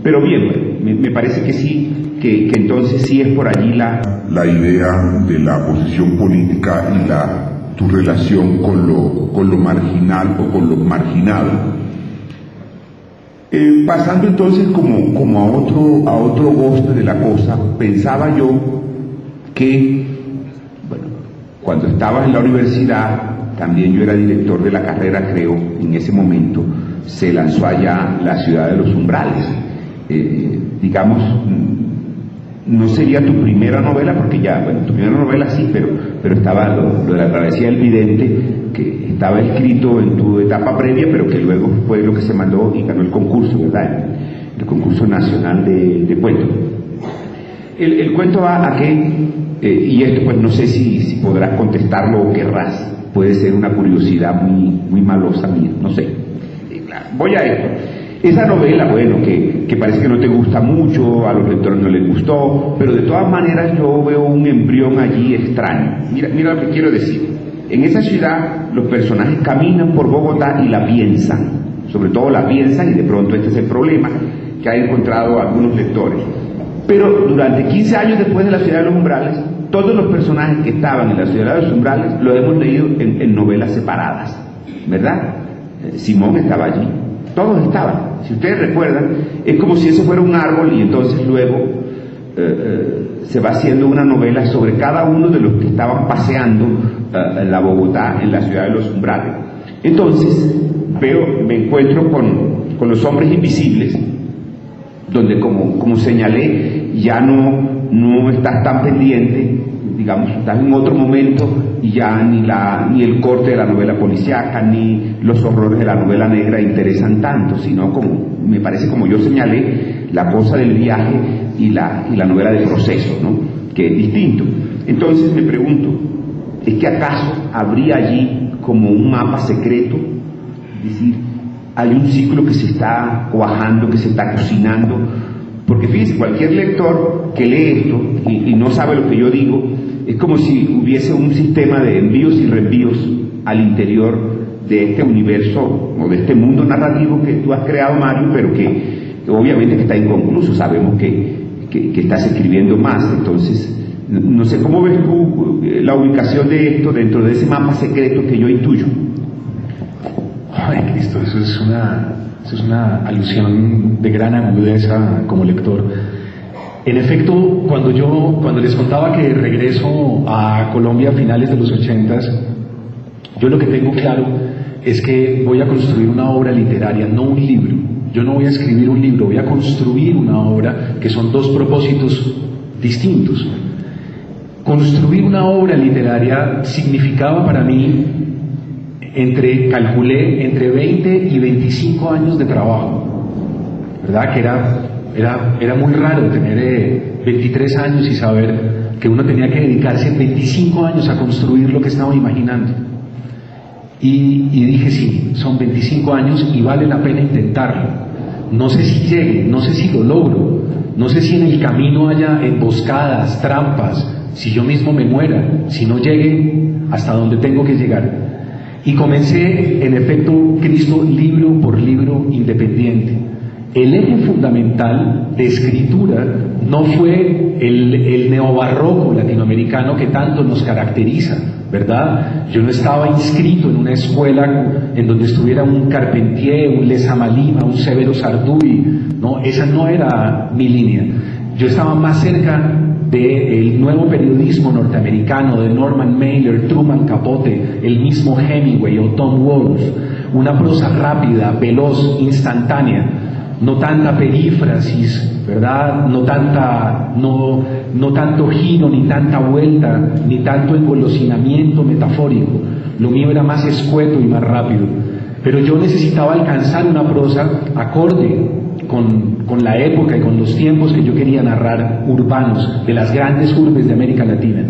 Pero bien, me parece que sí, que entonces sí es por allí la idea de la posición política y tu relación con lo marginal o con lo marginado. Pasando entonces como a otro goste de la cosa, pensaba yo que, bueno, cuando estaba en la universidad, también yo era director de la carrera, creo, en ese momento, se lanzó allá La Ciudad de los Umbrales. Digamos, no sería tu primera novela, porque ya, bueno, tu primera novela sí, pero estaba lo de La Travesía del Vidente, que estaba escrito en tu etapa previa, pero que luego fue lo que se mandó y ganó el concurso, ¿verdad? El concurso nacional de cuento. El cuento va a que, y esto pues no sé si podrás contestarlo o querrás, puede ser una curiosidad muy malosa mía, no sé. Voy a esto. Esa novela, bueno, que parece que no te gusta mucho, a los lectores no les gustó, pero de todas maneras yo veo un embrión allí extraño. Mira lo que quiero decir. En esa ciudad los personajes caminan por Bogotá y la piensan, sobre todo la piensan, y de pronto este es el problema que han encontrado algunos lectores. Pero durante 15 años después de La ciudad de los umbrales, todos los personajes que estaban en La ciudad de los umbrales lo hemos leído en novelas separadas, ¿verdad? Simón estaba allí, todos estaban. Si ustedes recuerdan, es como si ese fuera un árbol y entonces luego se va haciendo una novela sobre cada uno de los que estaban paseando en la Bogotá, en La ciudad de los umbrales. Entonces me encuentro con Los hombres invisibles, donde como señalé, ya no estás tan pendiente, digamos, estás en otro momento y ya ni el corte de la novela policíaca ni los horrores de la novela negra interesan tanto, sino me parece, como yo señalé, la cosa del viaje y la novela del proceso, ¿no?, que es distinto. Entonces me pregunto, ¿es que acaso habría allí como un mapa secreto? Es decir, hay un ciclo que se está cuajando, que se está cocinando, porque fíjense, cualquier lector que lee esto y no sabe lo que yo digo, es como si hubiese un sistema de envíos y reenvíos al interior de este universo o de este mundo narrativo que tú has creado, Mario, pero que obviamente que está inconcluso. Sabemos que estás escribiendo más. Entonces, no sé cómo ves tú la ubicación de esto dentro de ese mapa secreto que yo intuyo. Ay, Cristo, eso es una alusión de gran agudeza como lector. En efecto, cuando les contaba que regreso a Colombia a finales de los 80s, yo lo que tengo claro es que voy a construir una obra literaria, no un libro. Yo no voy a escribir un libro, voy a construir una obra, que son dos propósitos distintos. Construir una obra literaria significaba para mí, calculé entre 20 y 25 años de trabajo, ¿verdad? Que era muy raro tener 23 años y saber que uno tenía que dedicarse 25 años a construir lo que estaba imaginando. Y dije, sí, son 25 años y vale la pena intentarlo. No sé si llegue, no sé si lo logro, no sé si en el camino haya emboscadas, trampas, si yo mismo me muera, si no llegue hasta donde tengo que llegar. Y comencé, en efecto, Cristo, libro por libro, independiente. El eje fundamental de escritura no fue el neobarroco latinoamericano que tanto nos caracteriza, ¿verdad? Yo no estaba inscrito en una escuela en donde estuviera un Carpentier, un Lezama Lima, un Severo Sarduy, no, esa no era mi línea. Yo estaba más cerca del nuevo periodismo norteamericano, de Norman Mailer, Truman Capote, el mismo Hemingway o Tom Wolfe, una prosa rápida, veloz, instantánea, no tanta perífrasis, ¿verdad? No tanto giro, ni tanta vuelta, ni tanto engolosinamiento metafórico. Lo mío era más escueto y más rápido. Pero yo necesitaba alcanzar una prosa acorde con la época y con los tiempos que yo quería narrar, urbanos, de las grandes urbes de América Latina.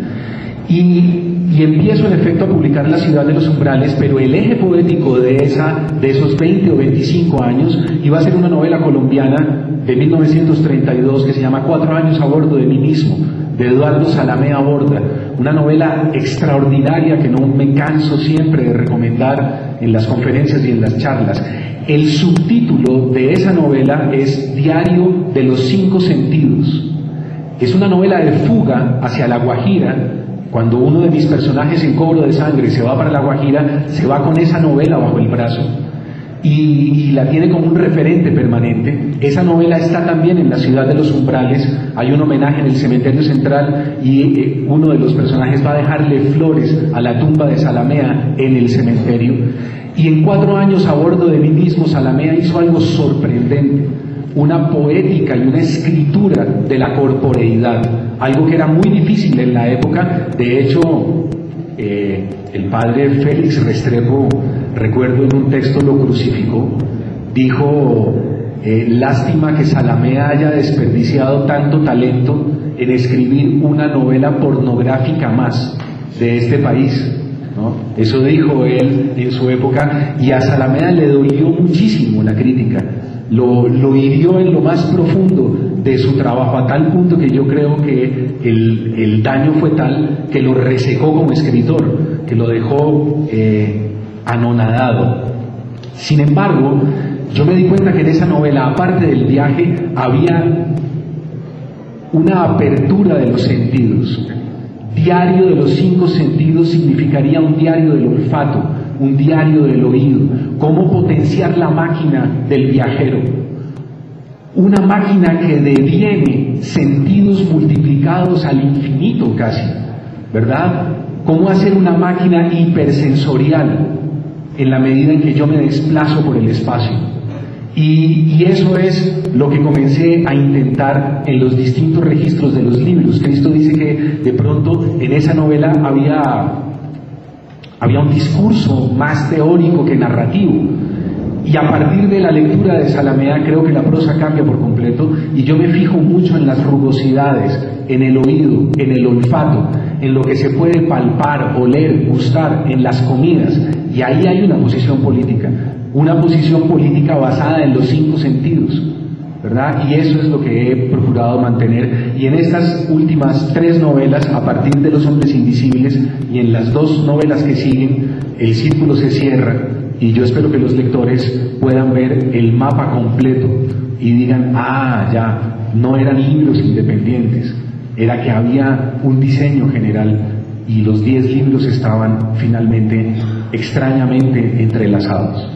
Y empiezo en efecto a publicar La ciudad de los umbrales, pero el eje poético de esos 20 o 25 años iba a ser una novela colombiana de 1932 que se llama 4 años a bordo de mí mismo, de Eduardo Zalamea Borda, una novela extraordinaria que no me canso siempre de recomendar en las conferencias y en las charlas. El subtítulo de esa novela es Diario de los 5 sentidos. Es una novela de fuga hacia La Guajira. Cuando uno de mis personajes en Cobro de Sangre se va para La Guajira, se va con esa novela bajo el brazo y la tiene como un referente permanente. Esa novela está también en La ciudad de los umbrales. Hay un homenaje en el cementerio central y uno de los personajes va a dejarle flores a la tumba de Zalamea en el cementerio. Y en 4 años a bordo de mí mismo, Zalamea hizo algo sorprendente, una poética y una escritura de la corporeidad, algo que era muy difícil en la época. De hecho, el padre Félix Restrepo, recuerdo en un texto lo crucificó, dijo, lástima que Zalamea haya desperdiciado tanto talento en escribir una novela pornográfica más de este país, ¿no? Eso dijo él en su época, y a Zalamea le dolió muchísimo la crítica, lo hirió en lo más profundo de su trabajo, a tal punto que yo creo que el daño fue tal que lo resecó como escritor, que lo dejó anonadado. Sin embargo, yo me di cuenta que en esa novela, aparte del viaje, había una apertura de los sentidos. Diario de los 5 sentidos significaría un diario del olfato, un diario del oído. Cómo potenciar la máquina del viajero. Una máquina que deviene sentidos multiplicados al infinito casi, ¿verdad? Cómo hacer una máquina hipersensorial en la medida en que yo me desplazo por el espacio. Y eso es lo que comencé a intentar en los distintos registros de los libros. Cristo dice que de pronto en esa novela había un discurso más teórico que narrativo. Y a partir de la lectura de Zalamea creo que la prosa cambia por completo y yo me fijo mucho en las rugosidades, en el oído, en el olfato, en lo que se puede palpar, oler, gustar, en las comidas. Y ahí hay una posición política basada en los 5 sentidos, ¿verdad? Y eso es lo que he procurado mantener. Y en estas últimas 3 novelas, a partir de Los Hombres Invisibles, y en las 2 novelas que siguen, el círculo se cierra, y yo espero que los lectores puedan ver el mapa completo y digan, ya, no eran libros independientes, era que había un diseño general, y los 10 libros estaban finalmente, extrañamente entrelazados.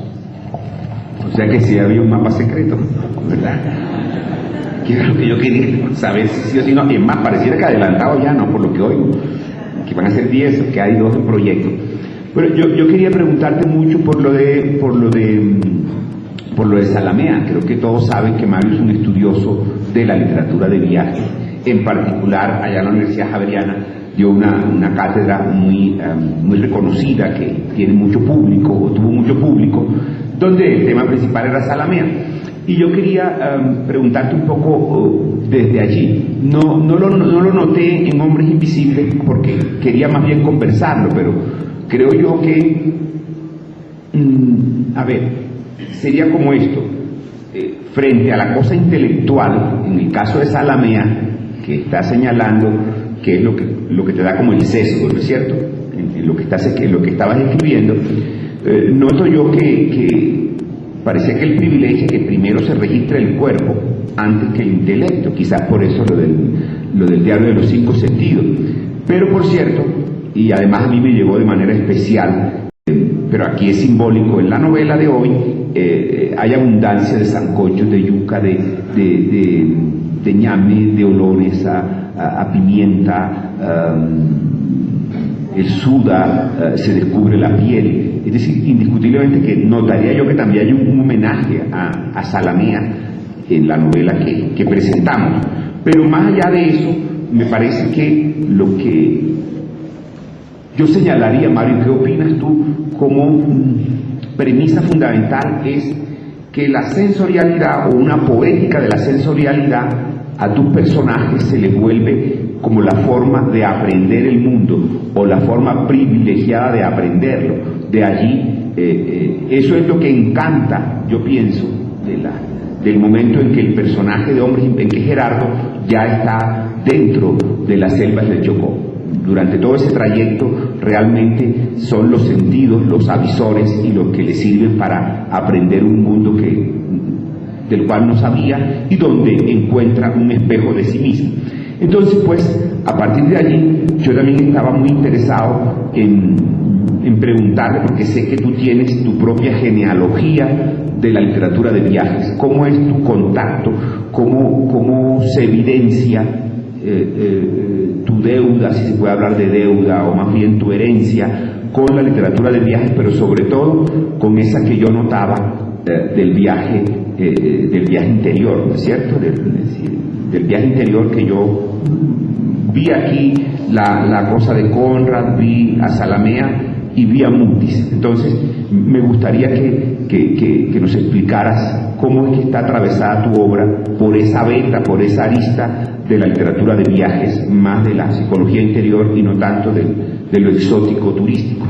O sea que sí había un mapa secreto, ¿verdad? Que era lo que yo quería saber si sí o si no. Es más, pareciera que adelantado ya, ¿no? Por lo que oigo, que van a ser 10, que hay 2 en proyecto. Pero yo quería preguntarte mucho por lo de Zalamea. Creo que todos saben que Mario es un estudioso de la literatura de viaje. En particular, allá en la Universidad Javeriana dio una cátedra muy reconocida, que tiene mucho público, o tuvo mucho público, donde el tema principal era Zalamea. Y yo quería preguntarte un poco desde allí. No lo noté en Hombres Invisibles porque quería más bien conversarlo, pero creo yo que, sería como esto, frente a la cosa intelectual, en el caso de Zalamea, que está señalando que es lo que te da como el sesgo, ¿no es cierto?, en lo que estabas escribiendo, noto yo que parecía que él privilegia que primero se registre el cuerpo antes que el intelecto, quizás por eso lo del diario de los 5 sentidos. Pero por cierto, y además a mí me llegó de manera especial, pero aquí es simbólico, en la novela de hoy hay abundancia de sancochos, de yuca, de ñame, de olores a pimienta, el suda, se descubre la piel. Es decir, indiscutiblemente que notaría yo que también hay un homenaje a Zalamea en la novela que presentamos. Pero más allá de eso, me parece que lo que yo señalaría, Mario, ¿qué opinas tú? Como premisa fundamental es que la sensorialidad, o una poética de la sensorialidad, a tus personajes se les vuelve como la forma de aprender el mundo, o la forma privilegiada de aprenderlo. De allí, eso es lo que encanta, yo pienso, del momento en que el personaje de Hombres, en que Gerardo ya está dentro de las selvas del Chocó. Durante todo ese trayecto realmente son los sentidos, los avisores, y los que le sirven para aprender un mundo del cual no sabía, y donde encuentra un espejo de sí mismo. Entonces, pues, a partir de allí, yo también estaba muy interesado en preguntarle, porque sé que tú tienes tu propia genealogía de la literatura de viajes. ¿Cómo es tu contacto? ¿Cómo se evidencia tu deuda, si se puede hablar de deuda, o más bien tu herencia con la literatura de viajes, pero sobre todo con esa que yo notaba del viaje interior, ¿no es cierto? Del viaje interior, que yo vi aquí la cosa de Conrad, vi a Zalamea y vi a Mutis. Entonces me gustaría que nos explicaras cómo es que está atravesada tu obra por esa veta, por esa arista de la literatura de viajes, más de la psicología interior y no tanto de lo exótico turístico.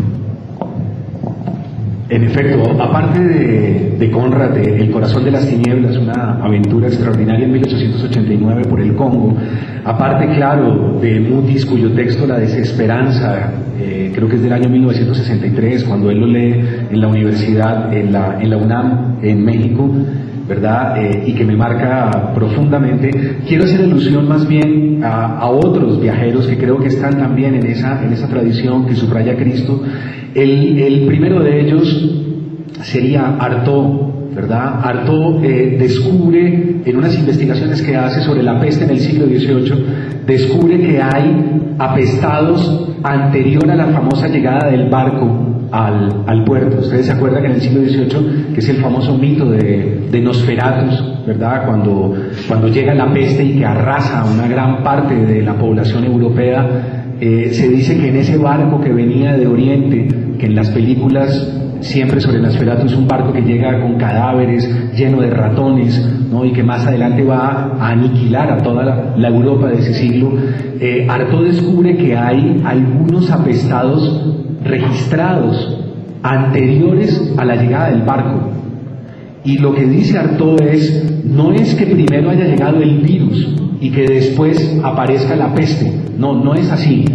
En efecto, aparte de Conrad, de El corazón de las tinieblas, una aventura extraordinaria en 1889 por el Congo, aparte, claro, de Mutis, cuyo texto La desesperanza, creo que es del año 1963, cuando él lo lee en la universidad, en la UNAM, en México, ¿verdad? Y que me marca profundamente. Quiero hacer alusión más bien a otros viajeros que creo que están también en esa tradición que subraya Cristo. El primero de ellos sería Artaud, ¿verdad? Artaud descubre en unas investigaciones que hace sobre la peste en el siglo XVIII, descubre que hay apestados anterior a la famosa llegada del barco al puerto. Ustedes se acuerdan que en el siglo XVIII, que es el famoso mito de Nosferatus, ¿verdad? Cuando llega la peste y que arrasa una gran parte de la población europea, se dice que en ese barco que venía de Oriente, que en las películas siempre sobre Nosferatu es un barco que llega con cadáveres, lleno de ratones, ¿no? Y que más adelante va a aniquilar a toda la Europa de ese siglo. Artaud descubre que hay algunos apestados registrados anteriores a la llegada del barco. Y lo que dice Artaud no es que primero haya llegado el virus y que después aparezca la peste. No es así.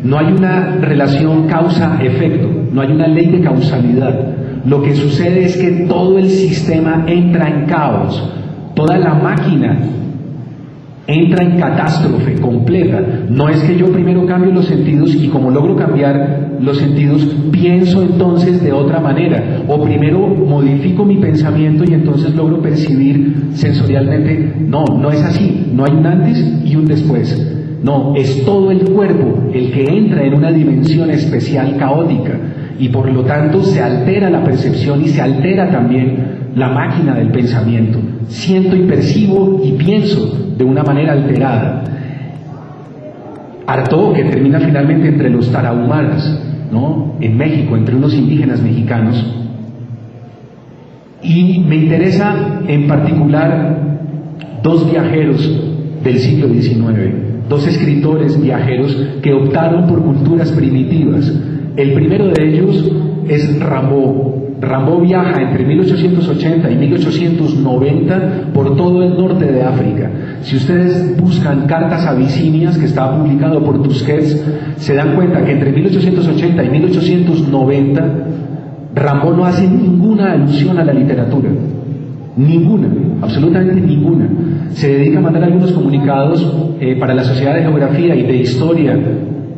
No hay una relación causa-efecto, no hay una ley de causalidad. Lo que sucede es que todo el sistema entra en caos, toda la máquina entra en catástrofe completa. No es que yo primero cambio los sentidos y como logro cambiar los sentidos, pienso entonces de otra manera. O primero modifico mi pensamiento y entonces logro percibir sensorialmente. No es así. No hay un antes y un después. No, es todo el cuerpo el que entra en una dimensión especial caótica y por lo tanto se altera la percepción y se altera también la máquina del pensamiento. Siento y percibo y pienso de una manera alterada. Artaud, que termina finalmente entre los tarahumaras, ¿no? En México, entre unos indígenas mexicanos. Y me interesa en particular dos viajeros del siglo XIX, dos escritores viajeros que optaron por culturas primitivas. El primero de ellos es Rimbaud. Rimbaud viaja entre 1880 y 1890 por todo el norte de África. Si ustedes buscan Cartas Abisinias, que estaba publicado por Tusquets, se dan cuenta que entre 1880 y 1890 Rimbaud no hace ninguna alusión a la literatura. Ninguna, absolutamente ninguna. Se dedica a mandar algunos comunicados para la Sociedad de Geografía y de Historia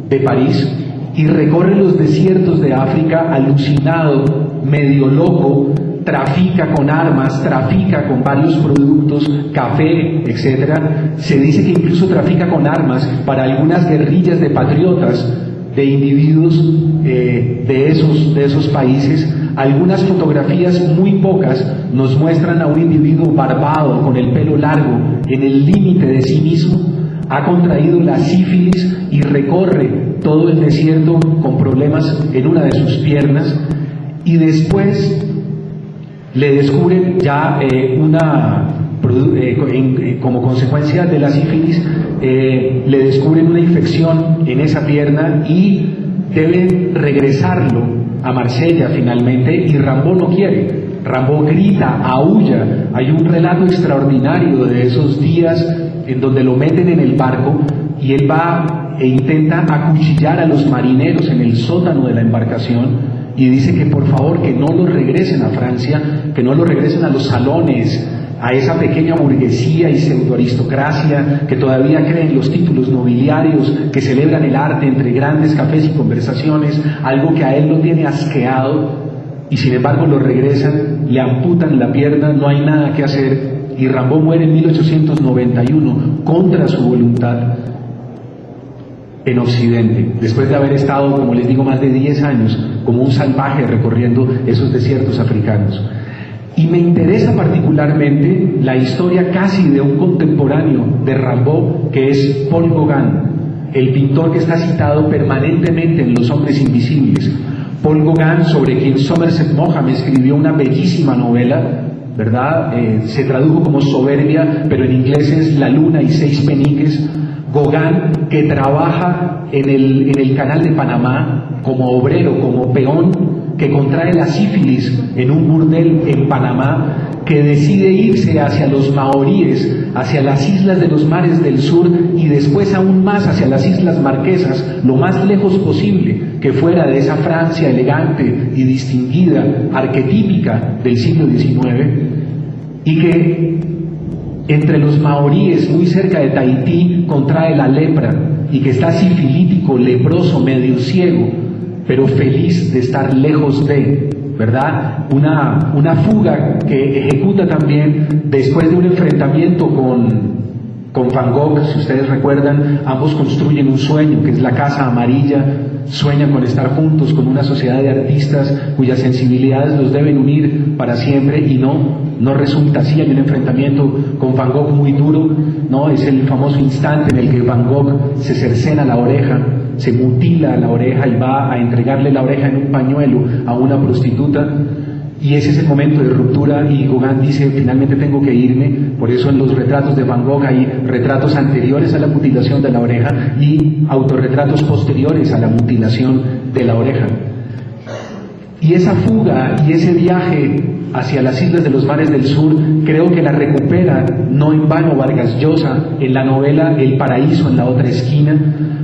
de París y recorre los desiertos de África alucinado, medio loco, trafica con armas, trafica con varios productos, café, etc. Se dice que incluso trafica con armas para algunas guerrillas de patriotas, de individuos de esos países. Algunas fotografías, muy pocas, nos muestran a un individuo barbado, con el pelo largo, en el límite de sí mismo. Ha contraído la sífilis y recorre todo el desierto con problemas en una de sus piernas. Y después le descubren ya como consecuencia de la sífilis, le descubren una infección en esa pierna y deben regresarlo a Marsella finalmente, y Rimbaud no quiere. Rimbaud grita, aúlla. Hay un relato extraordinario de esos días en donde lo meten en el barco y él va e intenta acuchillar a los marineros en el sótano de la embarcación y dice que por favor que no los regresen a Francia, que no los regresen a los salones, a esa pequeña burguesía y pseudoaristocracia que todavía cree en los títulos nobiliarios, que celebran el arte entre grandes cafés y conversaciones, algo que a él lo tiene asqueado, y sin embargo lo regresan, le amputan la pierna, no hay nada que hacer, y Rimbaud muere en 1891 contra su voluntad en Occidente, después de haber estado, como les digo, más de 10 años como un salvaje recorriendo esos desiertos africanos. Y me interesa particularmente la historia casi de un contemporáneo de Rimbaud, que es Paul Gauguin, el pintor que está citado permanentemente en Los Hombres Invisibles. Paul Gauguin, sobre quien Somerset Maugham escribió una bellísima novela, ¿verdad? Se tradujo como Soberbia, pero en inglés es La Luna y 6 peniques. Gauguin, que trabaja en el canal de Panamá como obrero, como peón, que contrae la sífilis en un burdel en Panamá, que decide irse hacia los maoríes, hacia las islas de los mares del sur y después aún más hacia las Islas Marquesas, lo más lejos posible que fuera de esa Francia elegante y distinguida, arquetípica del siglo XIX. y que entre los maoríes, muy cerca de Tahití, contrae la lepra y que está sifilítico, leproso, medio ciego, pero feliz de estar lejos de, ¿verdad? Una fuga que ejecuta también después de un enfrentamiento con Van Gogh. Si ustedes recuerdan, ambos construyen un sueño, que es la Casa Amarilla. Sueñan con estar juntos, con una sociedad de artistas cuyas sensibilidades los deben unir para siempre, y no resulta así. Hay un enfrentamiento con Van Gogh muy duro, ¿no? Es el famoso instante en el que Van Gogh se cercena la oreja, se mutila la oreja y va a entregarle la oreja en un pañuelo a una prostituta, y ese es el momento de ruptura, y Gauguin dice: finalmente tengo que irme. Por eso en los retratos de Van Gogh hay retratos anteriores a la mutilación de la oreja y autorretratos posteriores a la mutilación de la oreja. Y esa fuga y ese viaje hacia las islas de los mares del sur, creo que la recupera no en vano Vargas Llosa en la novela El paraíso en la otra esquina,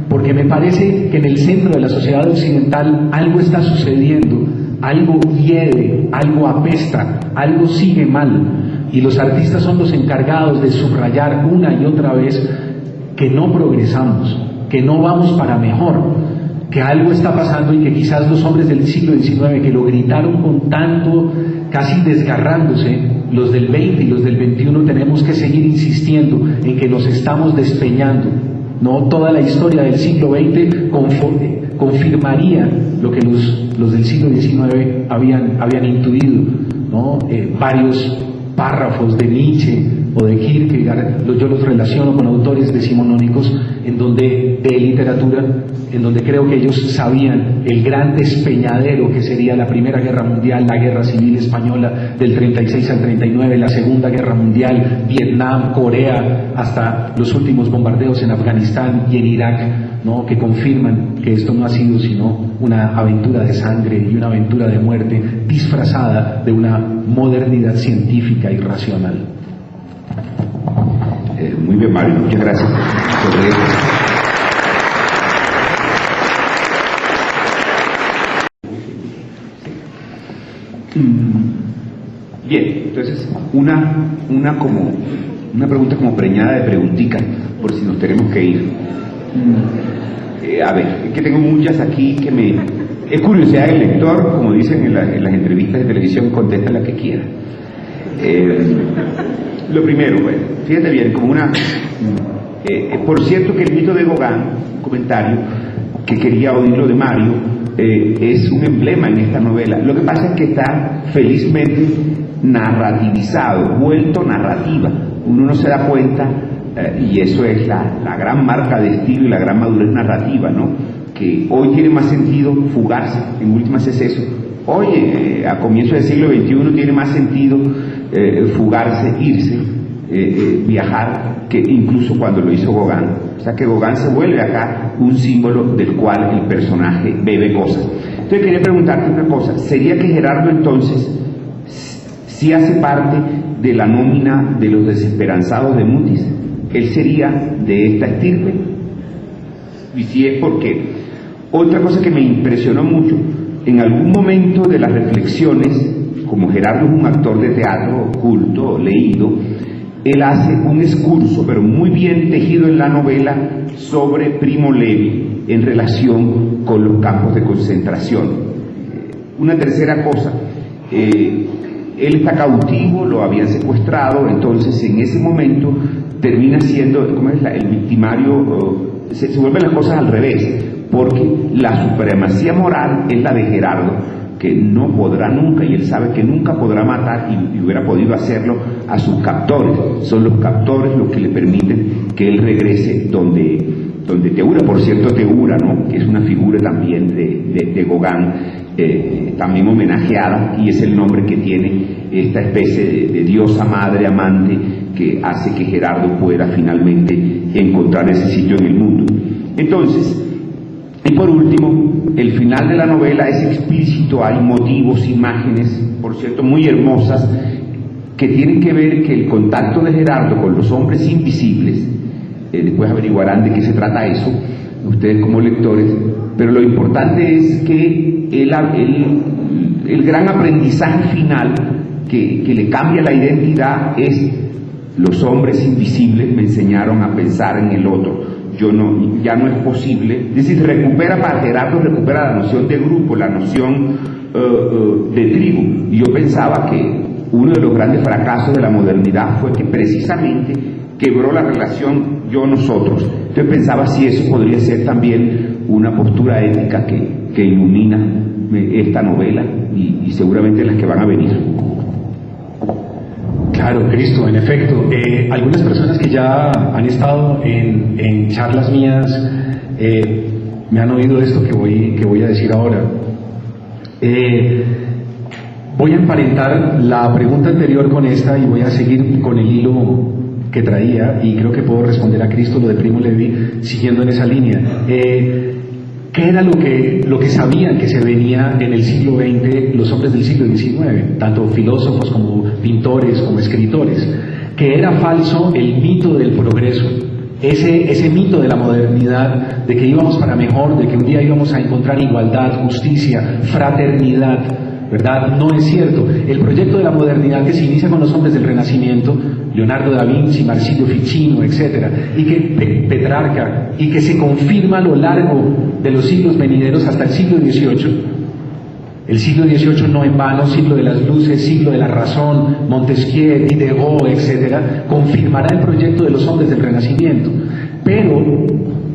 porque me parece que en el centro de la sociedad occidental algo está sucediendo, algo hiede, algo apesta, algo sigue mal, y los artistas son los encargados de subrayar una y otra vez que no progresamos, que no vamos para mejor, que algo está pasando, y que quizás los hombres del siglo XIX, que lo gritaron con tanto, casi desgarrándose, los del XX y los del XXI, tenemos que seguir insistiendo en que nos estamos despeñando, ¿no? Toda la historia del siglo XX confirmaría lo que los del siglo XIX habían intuido, ¿no? Varios párrafos de Nietzsche o de Kierkegaard, yo los relaciono con autores decimonónicos de literatura, en donde creo que ellos sabían el gran despeñadero que sería la Primera Guerra Mundial, la Guerra Civil Española del 36 al 39, la Segunda Guerra Mundial, Vietnam, Corea, hasta los últimos bombardeos en Afganistán y en Irak, ¿no? Que confirman que esto no ha sido sino una aventura de sangre y una aventura de muerte disfrazada de una modernidad científica y racional. Muy bien, Mario, muchas gracias sobre eso. Bien, entonces una pregunta como preñada de preguntitas, por si nos tenemos que ir. A ver, es que tengo muchas aquí que es curiosidad del lector, como dicen en las entrevistas de televisión, contesta la que quiera. Lo primero, bueno, fíjate bien, como por cierto que el mito de Gauguin, un comentario que quería oírlo de Mario, es un emblema en esta novela. Lo que pasa es que está felizmente narrativizado, vuelto narrativa. Uno no se da cuenta, y eso es la gran marca de estilo y la gran madurez narrativa, ¿no? Que hoy tiene más sentido fugarse, en últimas es eso. Hoy, a comienzos del siglo XXI, tiene más sentido fugarse, irse, viajar, que incluso cuando lo hizo Gauguin. O sea que Gauguin se vuelve acá un símbolo del cual el personaje bebe cosas. Entonces quería preguntarte una cosa: ¿sería que Gerardo entonces sí hace parte de la nómina de los desesperanzados de Mutis? ¿Él sería de esta estirpe? Y si es, ¿por qué? Otra cosa que me impresionó mucho, en algún momento de las reflexiones, como Gerardo es un actor de teatro culto, leído, él hace un excurso, pero muy bien tejido en la novela, sobre Primo Levi en relación con los campos de concentración. Una tercera cosa, él está cautivo, lo habían secuestrado, entonces en ese momento termina siendo, ¿cómo es? El victimario, se vuelven las cosas al revés, porque la supremacía moral es la de Gerardo, que no podrá nunca, y él sabe que nunca podrá matar, y hubiera podido hacerlo, a sus captores. Son los captores los que le permiten que él regrese donde Teura. Por cierto, Teura, ¿no?, que es una figura también de Gauguin, también homenajeada, y es el nombre que tiene esta especie de diosa madre amante que hace que Gerardo pueda finalmente encontrar ese sitio en el mundo. Entonces, y por último, el final de la novela es explícito, hay motivos, imágenes, por cierto, muy hermosas, que tienen que ver que el contacto de Gerardo con los hombres invisibles, después averiguarán de qué se trata eso, ustedes como lectores, pero lo importante es que el gran aprendizaje final que le cambia la identidad es: los hombres invisibles me enseñaron a pensar en el otro. Ya no es posible. Es decir, para Gerardo recupera la noción de grupo, la noción de tribu. Y yo pensaba que uno de los grandes fracasos de la modernidad fue que precisamente quebró la relación yo-nosotros. Entonces pensaba si eso podría ser también una postura ética que ilumina esta novela y seguramente las que van a venir. Claro, Cristo, en efecto. Algunas personas que ya han estado en charlas mías me han oído esto que voy a decir ahora. Voy a emparentar la pregunta anterior con esta y voy a seguir con el hilo que traía, y creo que puedo responder a Cristo lo de Primo Levi siguiendo en esa línea. ¿Qué era lo que sabían que se venía en el siglo XX los hombres del siglo XIX, tanto filósofos como pintores como escritores? Que era falso el mito del progreso, ese mito de la modernidad, de que íbamos para mejor, de que un día íbamos a encontrar igualdad, justicia, fraternidad, ¿verdad? No es cierto. El proyecto de la modernidad que se inicia con los hombres del Renacimiento, Leonardo da Vinci, Marsilio Ficino, etcétera, y que Petrarca, y que se confirma a lo largo de los siglos venideros hasta el siglo XVIII. El siglo XVIII no en vano, siglo de las luces, siglo de la razón, Montesquieu, Diderot, etcétera, confirmará el proyecto de los hombres del Renacimiento. Pero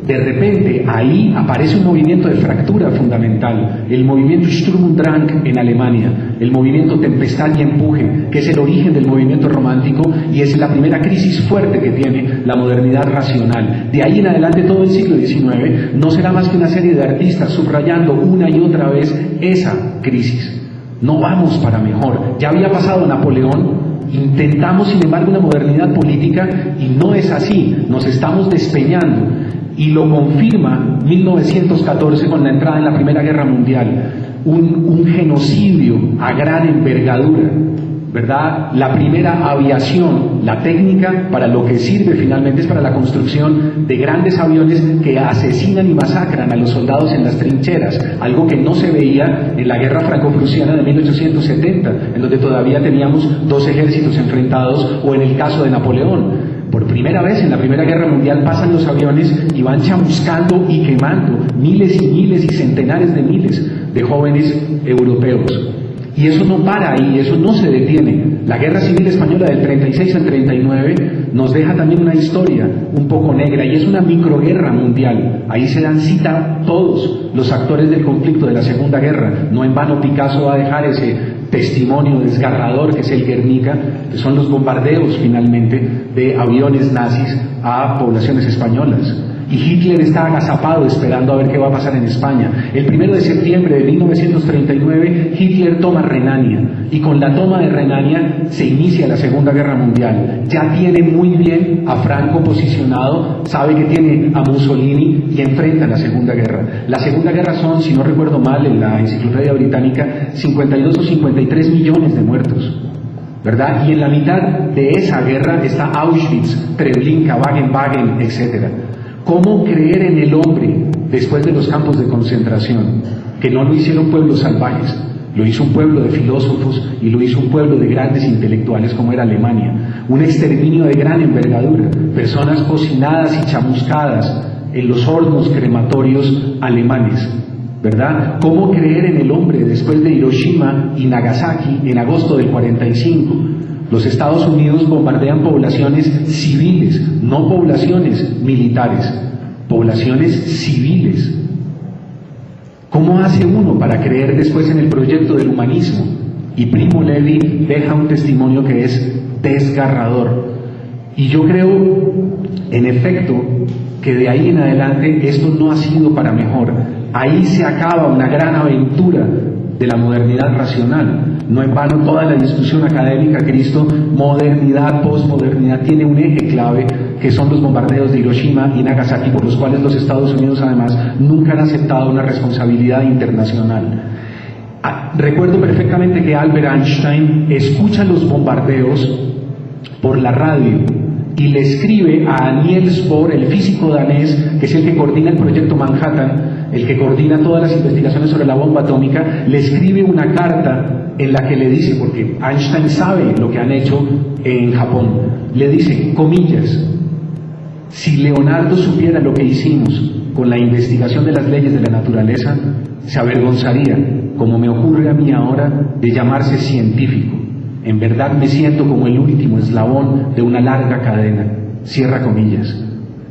de repente ahí aparece un movimiento de fractura fundamental, el movimiento Sturm und Drang en Alemania, el movimiento Tempestad y Empuje, que es el origen del movimiento romántico y es la primera crisis fuerte que tiene la modernidad racional. De ahí en adelante todo el siglo XIX no será más que una serie de artistas subrayando una y otra vez esa crisis. No vamos para mejor. Ya había pasado Napoleón. Intentamos, sin embargo, una modernidad política y no es así. Nos estamos despeñando. Y lo confirma 1914 con la entrada en la Primera Guerra Mundial, un genocidio a gran envergadura, ¿verdad? La primera aviación, la técnica para lo que sirve finalmente es para la construcción de grandes aviones que asesinan y masacran a los soldados en las trincheras, algo que no se veía en la Guerra Franco-Prusiana de 1870, en donde todavía teníamos dos ejércitos enfrentados, o en el caso de Napoleón. Por primera vez en la Primera Guerra Mundial pasan los aviones y van chamuscando y quemando miles y miles y centenares de miles de jóvenes europeos. Y eso no para ahí, eso no se detiene. La Guerra Civil Española del 36 al 39 nos deja también una historia un poco negra, y es una microguerra mundial. Ahí se dan cita todos los actores del conflicto de la Segunda Guerra. No en vano Picasso va a dejar ese testimonio desgarrador que es el Guernica, que son los bombardeos finalmente de aviones nazis a poblaciones españolas. Y Hitler está agazapado esperando a ver qué va a pasar en España. El 1 de septiembre de 1939 Hitler toma Renania, y con la toma de Renania se inicia la Segunda Guerra Mundial. Ya tiene muy bien a Franco posicionado, sabe que tiene a Mussolini y enfrenta la Segunda Guerra. La Segunda Guerra son, si no recuerdo mal, en la enciclopedia británica, 52 o 53 millones de muertos, ¿verdad? Y en la mitad de esa guerra está Auschwitz, Treblinka, Wagen-Wagen, etcétera. ¿Cómo creer en el hombre después de los campos de concentración? Que no lo hicieron pueblos salvajes, lo hizo un pueblo de filósofos y lo hizo un pueblo de grandes intelectuales como era Alemania. Un exterminio de gran envergadura, personas cocinadas y chamuscadas en los hornos crematorios alemanes, ¿verdad? ¿Cómo creer en el hombre después de Hiroshima y Nagasaki en agosto del 45? Los Estados Unidos bombardean poblaciones civiles, no poblaciones militares, poblaciones civiles. ¿Cómo hace uno para creer después en el proyecto del humanismo? Y Primo Levi deja un testimonio que es desgarrador. Y yo creo, en efecto, que de ahí en adelante esto no ha sido para mejor. Ahí se acaba una gran aventura de la modernidad racional. No en vano toda la discusión académica, Cristo, modernidad, posmodernidad, tiene un eje clave que son los bombardeos de Hiroshima y Nagasaki, por los cuales los Estados Unidos además nunca han aceptado una responsabilidad internacional. Recuerdo perfectamente que Albert Einstein escucha los bombardeos por la radio y le escribe a Niels Bohr, el físico danés, que es el que coordina el proyecto Manhattan, el que coordina todas las investigaciones sobre la bomba atómica, le escribe una carta en la que le dice, porque Einstein sabe lo que han hecho en Japón, le dice, comillas, si Leonardo supiera lo que hicimos con la investigación de las leyes de la naturaleza, se avergonzaría, como me ocurre a mí ahora, de llamarse científico. En verdad me siento como el último eslabón de una larga cadena. Cierra comillas.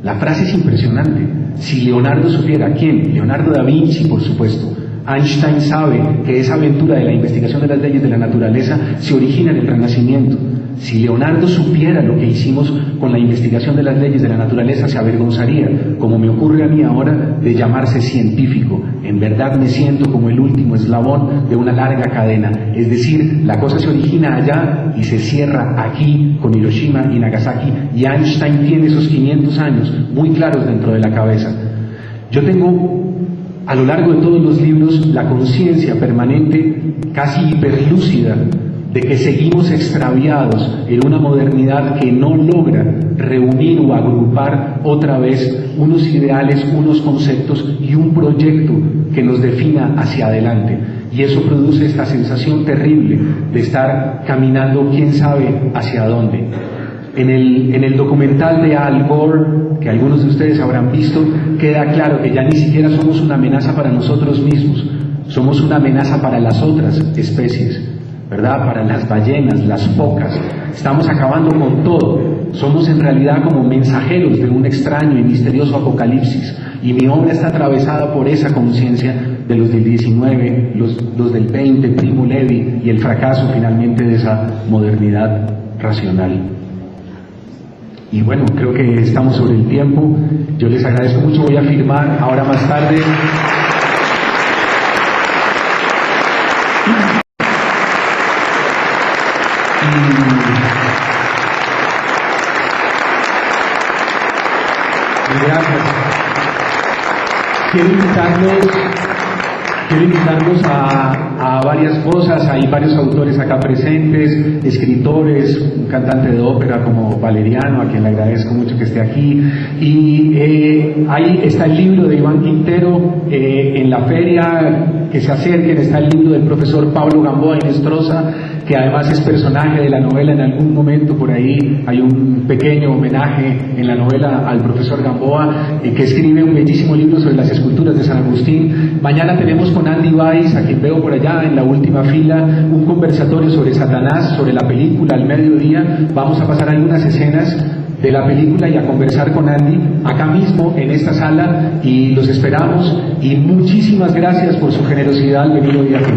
La frase es impresionante. Si Leonardo supiera, ¿quién? Leonardo da Vinci, por supuesto. Einstein sabe que esa aventura de la investigación de las leyes de la naturaleza se origina en el Renacimiento. Si Leonardo supiera lo que hicimos con la investigación de las leyes de la naturaleza, se avergonzaría, como me ocurre a mí ahora, de llamarse científico. En verdad me siento como el último eslabón de una larga cadena. Es decir, la cosa se origina allá y se cierra aquí con Hiroshima y Nagasaki, y Einstein tiene esos 500 años muy claros dentro de la cabeza. Yo tengo, a lo largo de todos los libros, la conciencia permanente, casi hiperlúcida, de que seguimos extraviados en una modernidad que no logra reunir o agrupar otra vez unos ideales, unos conceptos y un proyecto que nos defina hacia adelante. Y eso produce esta sensación terrible de estar caminando quién sabe hacia dónde. En el documental de Al Gore, que algunos de ustedes habrán visto, queda claro que ya ni siquiera somos una amenaza para nosotros mismos, somos una amenaza para las otras especies, ¿verdad? Para las ballenas, las focas. Estamos acabando con todo. Somos en realidad como mensajeros de un extraño y misterioso apocalipsis. Y mi obra está atravesada por esa conciencia de los del 19, los del 20, Primo Levi, y el fracaso finalmente de esa modernidad racional. Y bueno, creo que estamos sobre el tiempo. Yo les agradezco mucho. Voy a firmar ahora más tarde. Gracias. Quiero invitarlos a varias cosas. Hay varios autores acá presentes, escritores, un cantante de ópera como Valeriano, a quien le agradezco mucho que esté aquí, y ahí está el libro de Iván Quintero en la feria, que se acerquen. Está el libro del profesor Pablo Gamboa Inestrosa, que además es personaje de la novela. En algún momento por ahí hay un pequeño homenaje en la novela al profesor Gamboa, que escribe un bellísimo libro sobre las esculturas de San Agustín. Mañana tenemos con Andy Weiss, a quien veo por allá en la última fila, un conversatorio sobre Satanás, sobre la película al mediodía. Vamos a pasar algunas escenas de la película y a conversar con Andy acá mismo en esta sala, y los esperamos, y muchísimas gracias por su generosidad al venir hoy aquí.